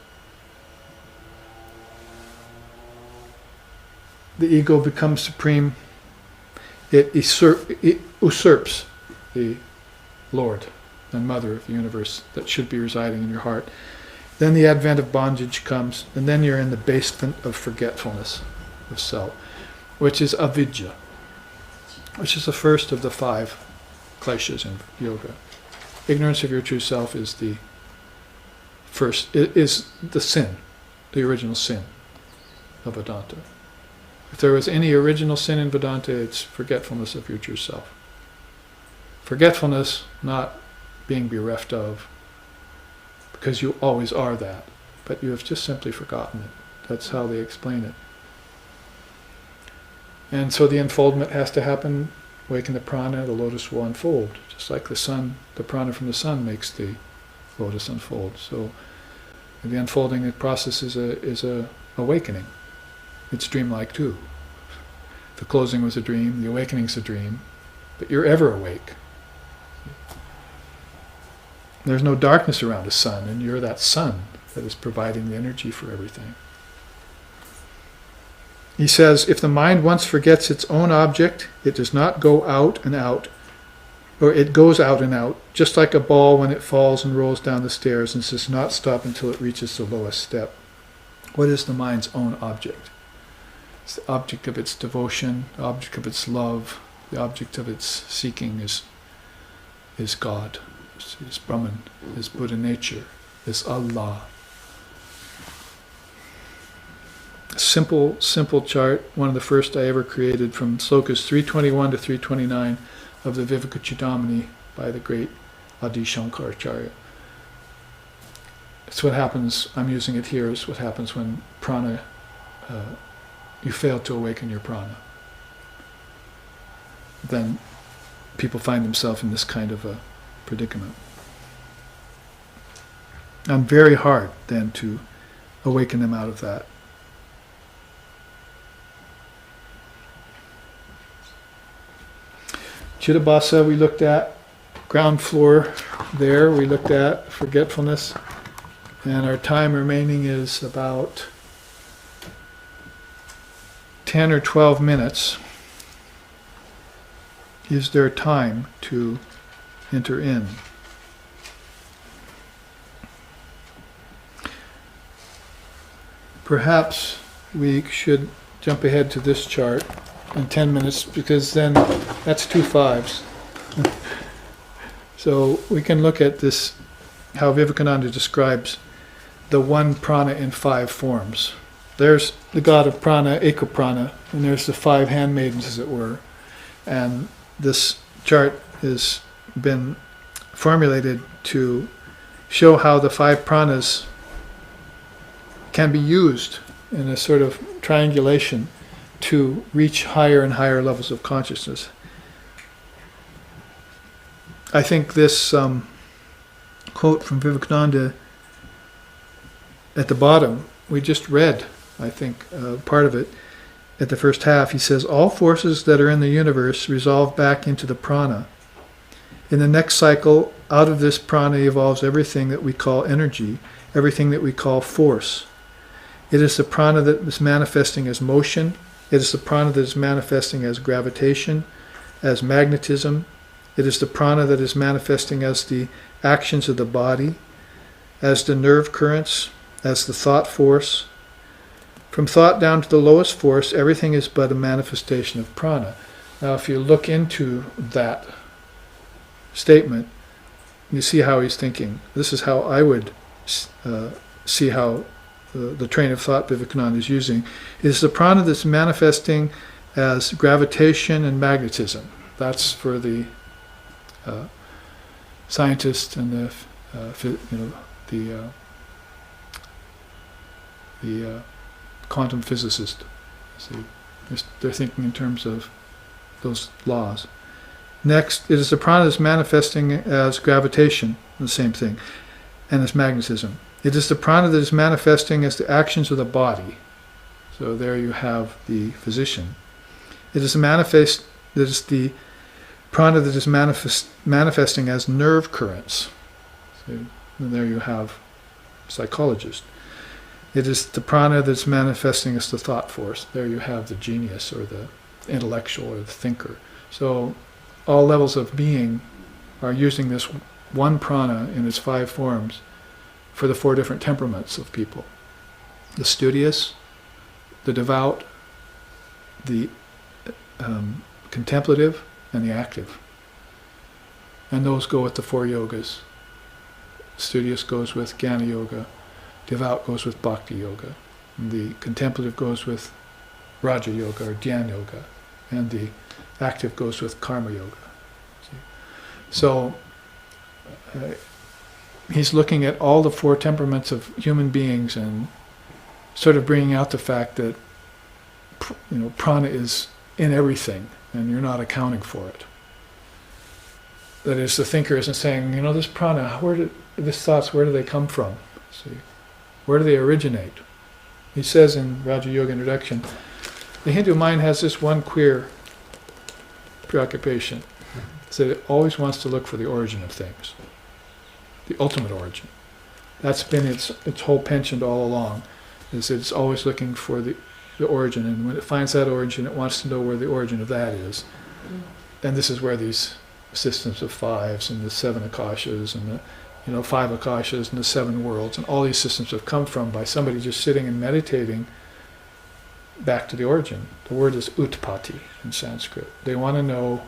The ego becomes supreme. It usurps the Lord and Mother of the universe that should be residing in your heart. Then the advent of bondage comes, and then you're in the basement of forgetfulness of self, which is avidya, which is the first of the 5 kleshas in yoga. Ignorance of your true self is the first, is the sin, the original sin of Vedanta. If there was any original sin in Vedanta, it's forgetfulness of your true self. Forgetfulness, not being bereft of, because you always are that, but you have just simply forgotten it. That's how they explain it. And so the unfoldment has to happen. Awaken the prana, the lotus will unfold. Just like the sun, the prana from the sun makes the lotus unfold. So the unfolding process is a awakening. It's dreamlike too. The closing was a dream, the awakening's a dream, but you're ever awake. There's no darkness around the sun, and you're that sun that is providing the energy for everything. He says, if the mind once forgets its own object, it does not go out and out, or it goes out and out, just like a ball when it falls and rolls down the stairs and does not stop until it reaches the lowest step. What is the mind's own object? It's the object of its devotion, the object of its love, the object of its seeking is God, is Brahman, is Buddha nature, is Allah. Simple chart, one of the first I ever created, from slokas 321 to 329 of the Vivekachudamani by the great Adi Shankaracharya. It's what happens, I'm using it here, is what happens when prana, you fail to awaken your prana. Then people find themselves in this kind of a predicament. And very hard then to awaken them out of that. Chittabhasa we looked at, ground floor there we looked at, forgetfulness, and our time remaining is about 10 or 12 minutes. Is there time to enter in? Perhaps we should jump ahead to this chart in 10 minutes, because then that's 2 5s. So we can look at this, how Vivekananda describes the one prana in 5 forms. There's the god of prana, Ekaprana, and there's the 5 handmaidens, as it were. And this chart has been formulated to show how the 5 pranas can be used in a sort of triangulation to reach higher and higher levels of consciousness. I think this quote from Vivekananda at the bottom, we just read, I think, part of it at the first half. He says, all forces that are in the universe resolve back into the prana. In the next cycle, out of this prana evolves everything that we call energy, everything that we call force. It is the prana that is manifesting as motion. It is the prana that is manifesting as gravitation, as magnetism. It is the prana that is manifesting as the actions of the body, as the nerve currents, as the thought force. From thought down to the lowest force, everything is but a manifestation of prana. Now, if you look into that statement, you see how he's thinking. This is how I would see how the train of thought Vivekananda is using. It is the prana that's manifesting as gravitation and magnetism. That's for the scientist and the quantum physicist. See, they're thinking in terms of those laws. Next, it is the prana that's manifesting as gravitation, the same thing, and as magnetism. It is the prana that is manifesting as the actions of the body. So there you have the physician. It is the prana that is manifesting as nerve currents. So, and there you have psychologist. It is the prana that's manifesting as the thought force. There you have the genius or the intellectual or the thinker. So all levels of being are using this one prana in its 5 forms for the 4 different temperaments of people. The studious, the devout, the contemplative, and the active. And those go with the 4 yogas. Studious goes with Jnana Yoga, devout goes with Bhakti Yoga, and the contemplative goes with Raja Yoga or Dhyan Yoga, and the active goes with Karma Yoga. See? So he's looking at all the 4 temperaments of human beings and sort of bringing out the fact that prana is in everything and you're not accounting for it. That is, the thinker isn't saying, this prana, these thoughts, where do they come from? See, where do they originate? He says in Raja Yoga Introduction, the Hindu mind has this one queer preoccupation. It's that it always wants to look for the origin of things, the ultimate origin. That's been its whole penchant all along, is it's always looking for the origin, and when it finds that origin, it wants to know where the origin of that is. And this is where these systems of 5s and the 7 akashas and the 5 akashas and the 7 worlds and all these systems have come from, by somebody just sitting and meditating back to the origin. The word is utpatti in Sanskrit. They want to know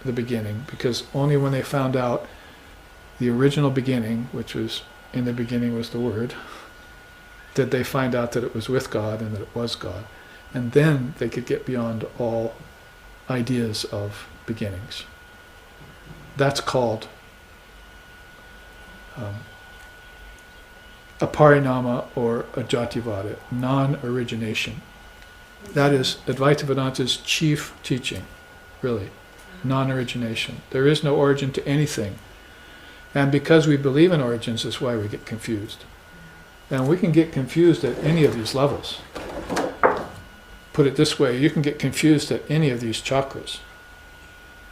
the beginning, because only when they found out the original beginning, which was, in the beginning was the Word, did they find out that it was with God and that it was God. And then they could get beyond all ideas of beginnings. That's called a parinama or a jativada, non-origination. That is Advaita Vedanta's chief teaching, really, non-origination. There is no origin to anything. And because we believe in origins, that's why we get confused. And we can get confused at any of these levels. Put it this way, you can get confused at any of these chakras.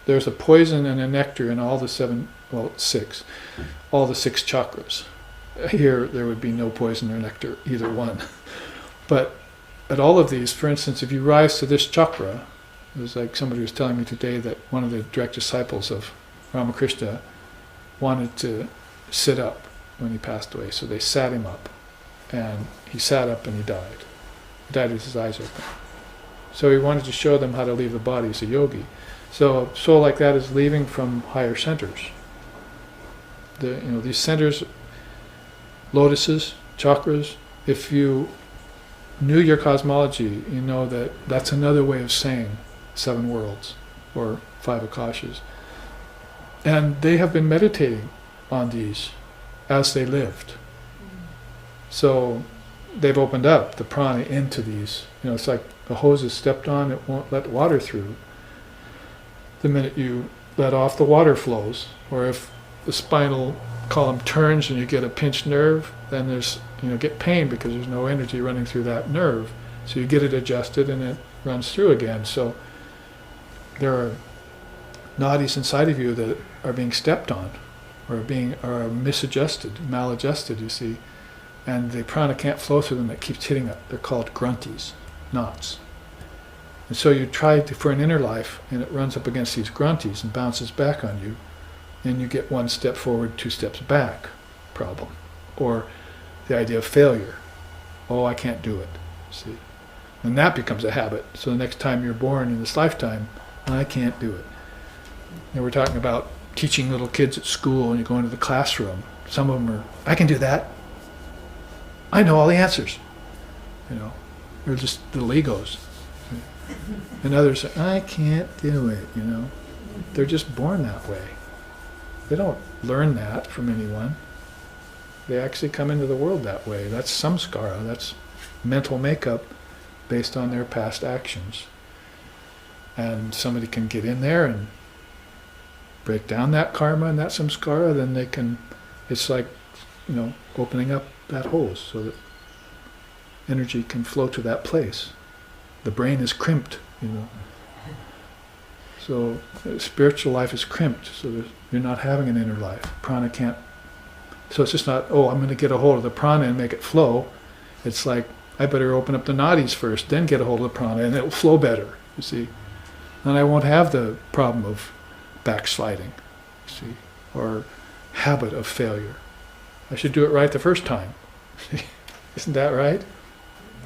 There's a poison and a nectar in all the 6, all the 6 chakras. Here, there would be no poison or nectar, either one. But at all of these, for instance, if you rise to this chakra, it was like somebody was telling me today that one of the direct disciples of Ramakrishna wanted to sit up when he passed away, so they sat him up. And he sat up and he died. He died with his eyes open. So he wanted to show them how to leave the body as a yogi. So a soul like that is leaving from higher centers. These centers, lotuses, chakras, if you knew your cosmology, you know that that's another way of saying 7 worlds or 5 akashas. And they have been meditating on these as they lived. So they've opened up the prana into these. It's like a hose is stepped on, it won't let water through. The minute you let off, the water flows. Or if the spinal column turns and you get a pinched nerve, then there's get pain because there's no energy running through that nerve. So you get it adjusted and it runs through again. So there are nadis inside of you that are being stepped on, or are misadjusted, maladjusted, you see. And the prana can't flow through them, it keeps hitting up. They're called grunties, knots. And so you try for an inner life, and it runs up against these grunties and bounces back on you, and you get 1 step forward, 2 steps back problem. Or the idea of failure. Oh, I can't do it. See? And that becomes a habit. So the next time you're born in this lifetime, I can't do it. And we're talking about teaching little kids at school, and you go into the classroom. Some of them are, I can do that. I know all the answers. They're just little egos. And others say, I can't do it, They're just born that way. They don't learn that from anyone. They actually come into the world that way. That's samskara. That's mental makeup based on their past actions. And somebody can get in there and break down that karma and that samskara, then they can, it's like, opening up that hose so that energy can flow to that place. The brain is crimped, So spiritual life is crimped, so you're not having an inner life. Prana can't. So it's just not, I'm going to get a hold of the prana and make it flow. It's like, I better open up the nadis first, then get a hold of the prana, and it will flow better, you see. And I won't have the problem of backsliding, you see, or habit of failure. I should do it right the first time. Isn't that right?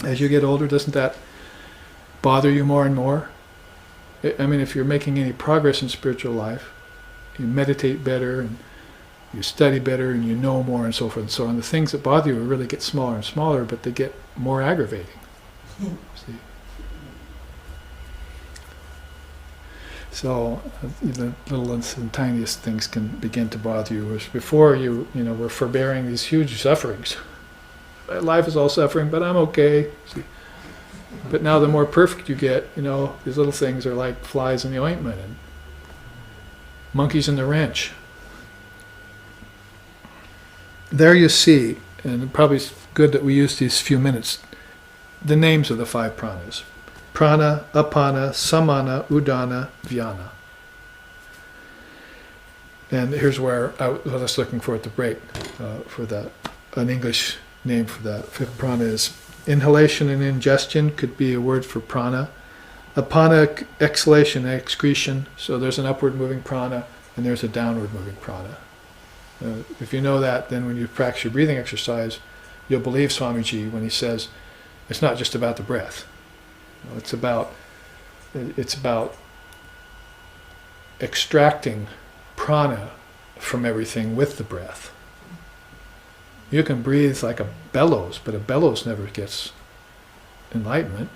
As you get older, doesn't that bother you more and more? I mean, if you're making any progress in spiritual life, you meditate better and you study better and you know more and so forth and so on. The things that bother you really get smaller and smaller, but they get more aggravating. See? So the littlest and tiniest things can begin to bother you. Whereas before you were forbearing these huge sufferings. My life is all suffering, but I'm okay. See? But now the more perfect you get, these little things are like flies in the ointment and monkeys in the wrench. There you see, and probably it's good that we use these few minutes, the names of the 5 pranas. Prana, Apana, Samana, Udana, Vyana. And here's where I was looking for at the break, for that. An English name for that 5th prana is inhalation and ingestion, could be a word for prana. Apana, exhalation, excretion. So there's an upward moving prana and there's a downward moving prana. If you know that, then when you practice your breathing exercise, you'll believe Swamiji when he says it's not just about the breath. It's about extracting prana from everything with the breath. You can breathe like a bellows, but a bellows never gets enlightenment.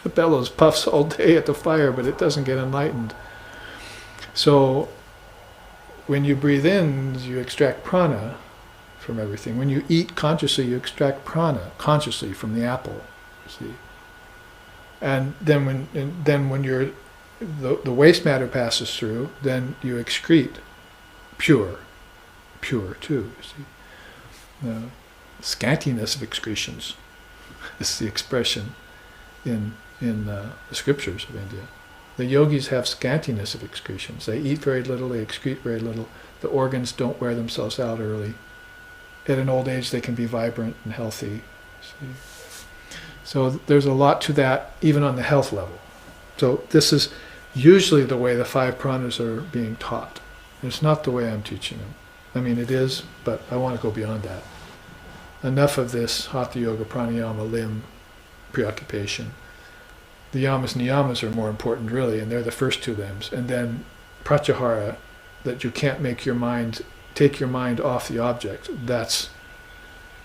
A bellows puffs all day at the fire, but it doesn't get enlightened. So when you breathe in, you extract prana from everything. When you eat consciously, you extract prana consciously from the apple. See, and then when the waste matter passes through, then you excrete pure too. See, scantiness of excretions is the expression in the scriptures of India. The yogis have scantiness of excretions. They eat very little, they excrete very little. The organs don't wear themselves out early. At an old age, they can be vibrant and healthy. See? So there's a lot to that, even on the health level. So this is usually the way the 5 pranas are being taught. It's not the way I'm teaching them. I mean, it is, but I want to go beyond that. Enough of this hatha yoga, pranayama, limb preoccupation. The yamas and niyamas are more important, really, and they're the first 2 limbs. And then pratyahara, that you can't take your mind off the object. That's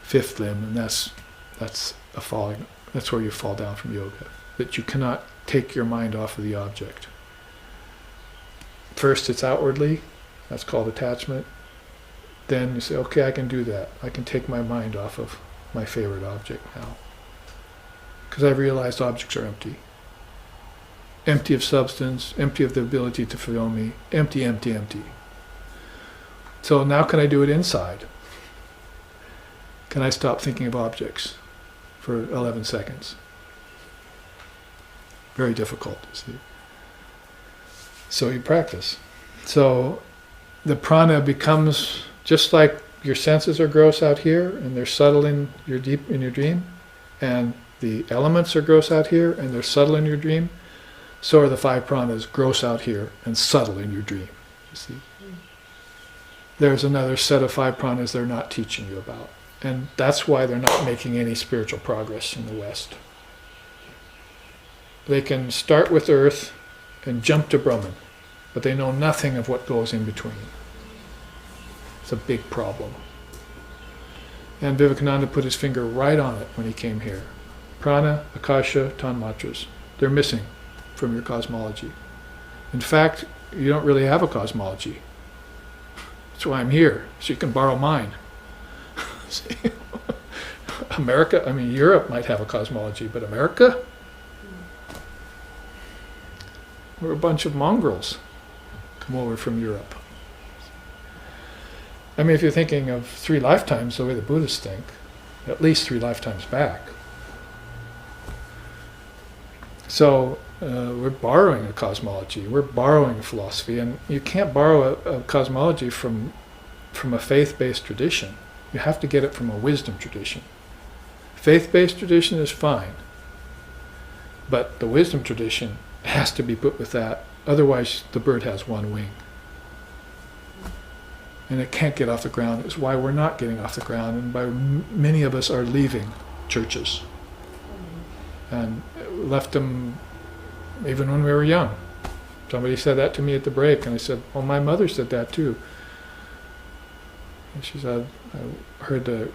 5th limb, and that's a falling. That's where you fall down from yoga. That you cannot take your mind off of the object. First, it's outwardly. That's called attachment. Then you say, okay, I can do that. I can take my mind off of my favorite object now. Because I've realized objects are empty. Empty of substance, empty of the ability to fulfill me, empty, empty, empty. So now can I do it inside? Can I stop thinking of objects for 11 seconds? Very difficult, see. So you practice. So the prana becomes just like your senses are gross out here and they're subtle in your dream, and the elements are gross out here and they're subtle in your dream. So are the 5 pranas gross out here and subtle in your dream. You see, there's another set of 5 pranas they're not teaching you about, and that's why they're not making any spiritual progress in the West. They can start with earth and jump to Brahman, but they know nothing of what goes in between. It's a big problem. And Vivekananda put his finger right on it when he came here. Prana, Akasha, Tanmatras. They're missing from your cosmology. In fact, you don't really have a cosmology. That's why I'm here, so you can borrow mine. See? America, Europe might have a cosmology, but America? We're a bunch of mongrels come over from Europe. If you're thinking of 3 lifetimes the way the Buddhists think, at least 3 lifetimes back. So we're borrowing a cosmology, we're borrowing a philosophy, and you can't borrow a cosmology from a faith-based tradition. You have to get it from a wisdom tradition. Faith-based tradition is fine, but the wisdom tradition has to be put with that, otherwise the bird has one wing. And it can't get off the ground. It's why we're not getting off the ground, and why many of us are leaving churches. And left them even when we were young. Somebody said that to me at the break, and I said, well, my mother said that too. And she said, I heard the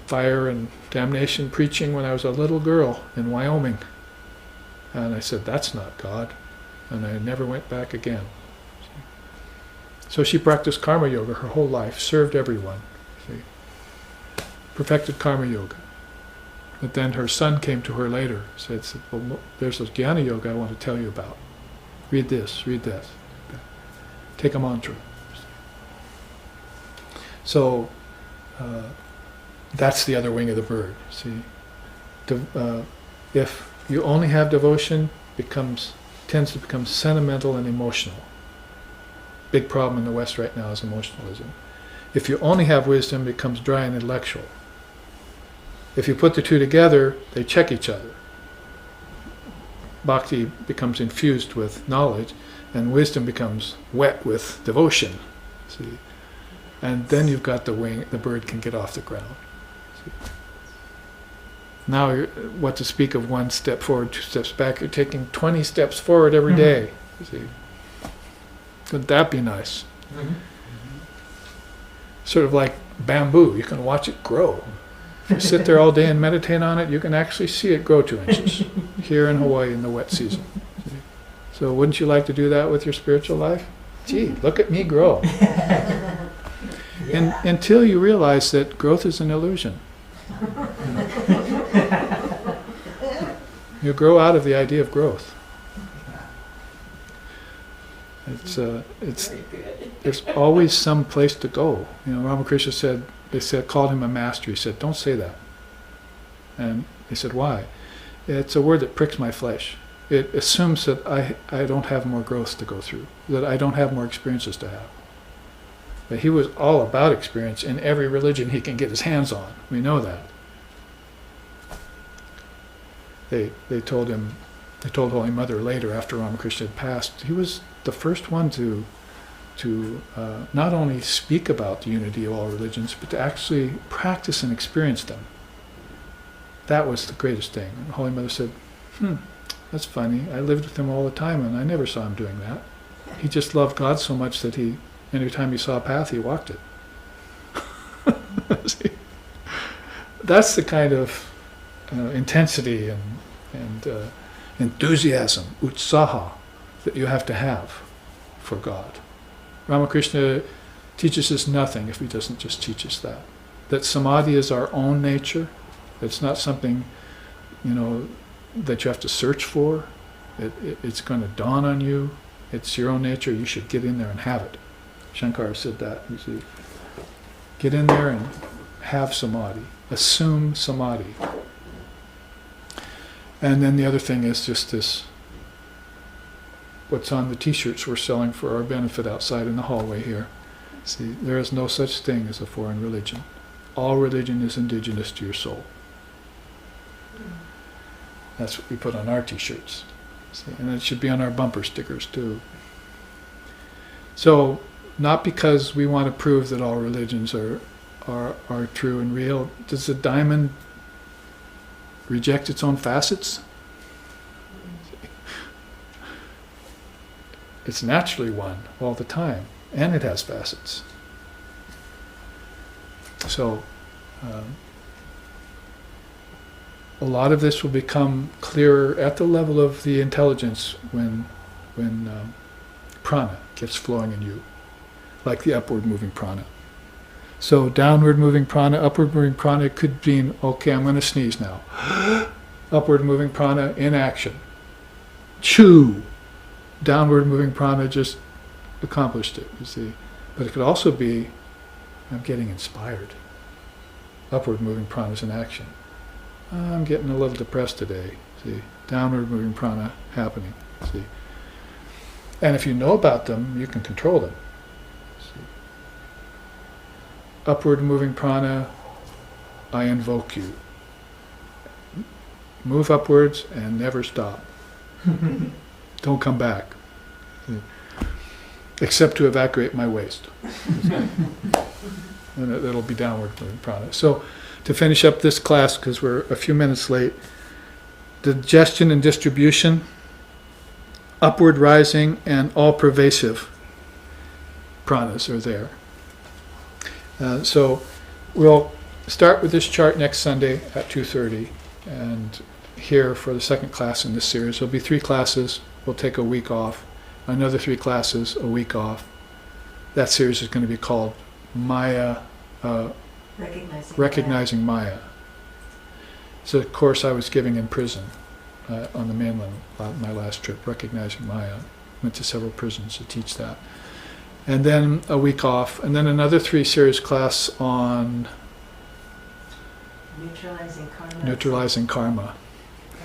fire and damnation preaching when I was a little girl in Wyoming. And I said, that's not God. And I never went back again. So she practiced karma yoga her whole life, served everyone. See? Perfected karma yoga. But then her son came to her later, said, well, there's this jnana yoga I want to tell you about. Read this, read this. Take a mantra. So that's the other wing of the bird. See, if you only have devotion, tends to become sentimental and emotional. Big problem in the West right now is emotionalism. If you only have wisdom, it becomes dry and intellectual. If you put the two together, they check each other. Bhakti becomes infused with knowledge, and wisdom becomes wet with devotion. See, and then you've got the wing. The bird can get off the ground. See? Now, what to speak of 1 step forward, 2 steps back? You're taking 20 steps forward every day. See, wouldn't that be nice? Mm-hmm. Sort of like bamboo. You can watch it grow. If you sit there all day and meditate on it, you can actually see it grow 2 inches here in Hawaii in the wet season. See? So wouldn't you like to do that with your spiritual life? Gee, look at me grow. And until you realize that growth is an illusion. You grow out of the idea of growth. There's always some place to go. Ramakrishna called him a master. He said, don't say that. And he said, why? It's a word that pricks my flesh. It assumes that I don't have more growth to go through, that I don't have more experiences to have. But he was all about experience in every religion he can get his hands on. We know that. They told Holy Mother later, after Ramakrishna had passed, he was the first one to not only speak about the unity of all religions, but to actually practice and experience them. That was the greatest thing. And Holy Mother said, that's funny. I lived with him all the time and I never saw him doing that. He just loved God so much that every time he saw a path, he walked it. See? That's the kind of intensity and enthusiasm, utsaha, that you have to have for God. Ramakrishna teaches us nothing if he doesn't just teach us that. That samadhi is our own nature. It's not something, that you have to search for. It's going to dawn on you. It's your own nature. You should get in there and have it. Shankara said that. You see, get in there and have samadhi. Assume samadhi. And then the other thing is just this, what's on the t-shirts we're selling for our benefit outside in the hallway here. See, there is no such thing as a foreign religion. All religion is indigenous to your soul. That's what we put on our t-shirts. See, and it should be on our bumper stickers too. So, not because we want to prove that all religions are true and real. Does the diamond reject its own facets? It's naturally one all the time, and it has facets. So, a lot of this will become clearer at the level of the intelligence when prana gets flowing in you, like the upward moving prana. So downward moving prana, upward moving prana could mean, okay, I'm going to sneeze now. Upward moving prana in action. Chew. Downward moving prana just accomplished it, you see. But it could also be, I'm getting inspired. Upward moving prana is in action. I'm getting a little depressed today, see. Downward moving prana happening, see. And if you know about them, you can control them. See. Upward moving prana, I invoke you. Move upwards and never stop. Don't come back. Except to evacuate my waste. And it'll be downward moving prana. So, to finish up this class, because we're a few minutes late, digestion and distribution, upward rising and all pervasive pranas are there. So we'll start with this chart next Sunday at 2:30, and here for the second class in this series. There'll be 3 classes. We'll take a week off. Another 3 classes, a week off. That series is going to be called Maya, Recognizing Maya. It's a course I was giving in prison on the mainland, my last trip, Recognizing Maya. Went to several prisons to teach that. And then a week off, and then another 3 series class on neutralizing karma.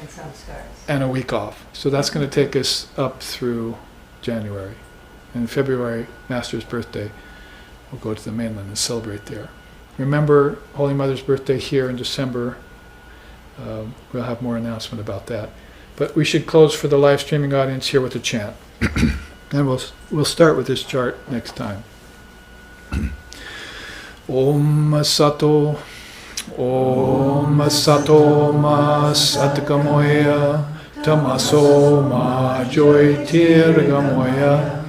And samskars. And a week off. So that's going to take us up through January. And in February, Master's birthday, we'll go to the mainland and celebrate there. Remember Holy Mother's birthday here in December. We'll have more announcement about that. But we should close for the live streaming audience here with a chant. And we'll start with this chart next time. Om Sato Ma Satgamoya Tamaso Ma Joytirgamoya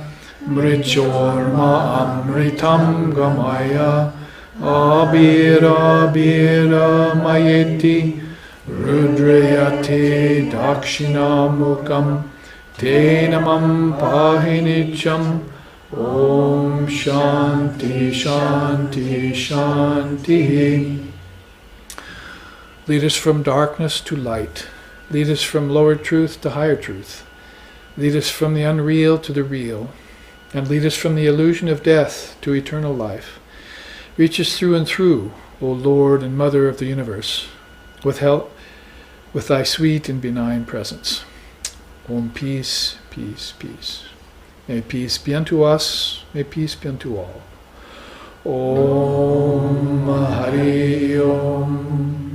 Mrichorma Amritam Gamaya Abira Bira Mayeti Rudrayate Dakshinamukam Tenamam Pahinicham Om Shanti Shanti Shanti. Lead us from darkness to light. Lead us from lower truth to higher truth. Lead us from the unreal to the real. And lead us from the illusion of death to eternal life. Reach us through and through, O Lord and Mother of the universe, with help, with thy sweet and benign presence. Om, peace, peace, peace. May peace be unto us, may peace be unto all. Om Hari Om.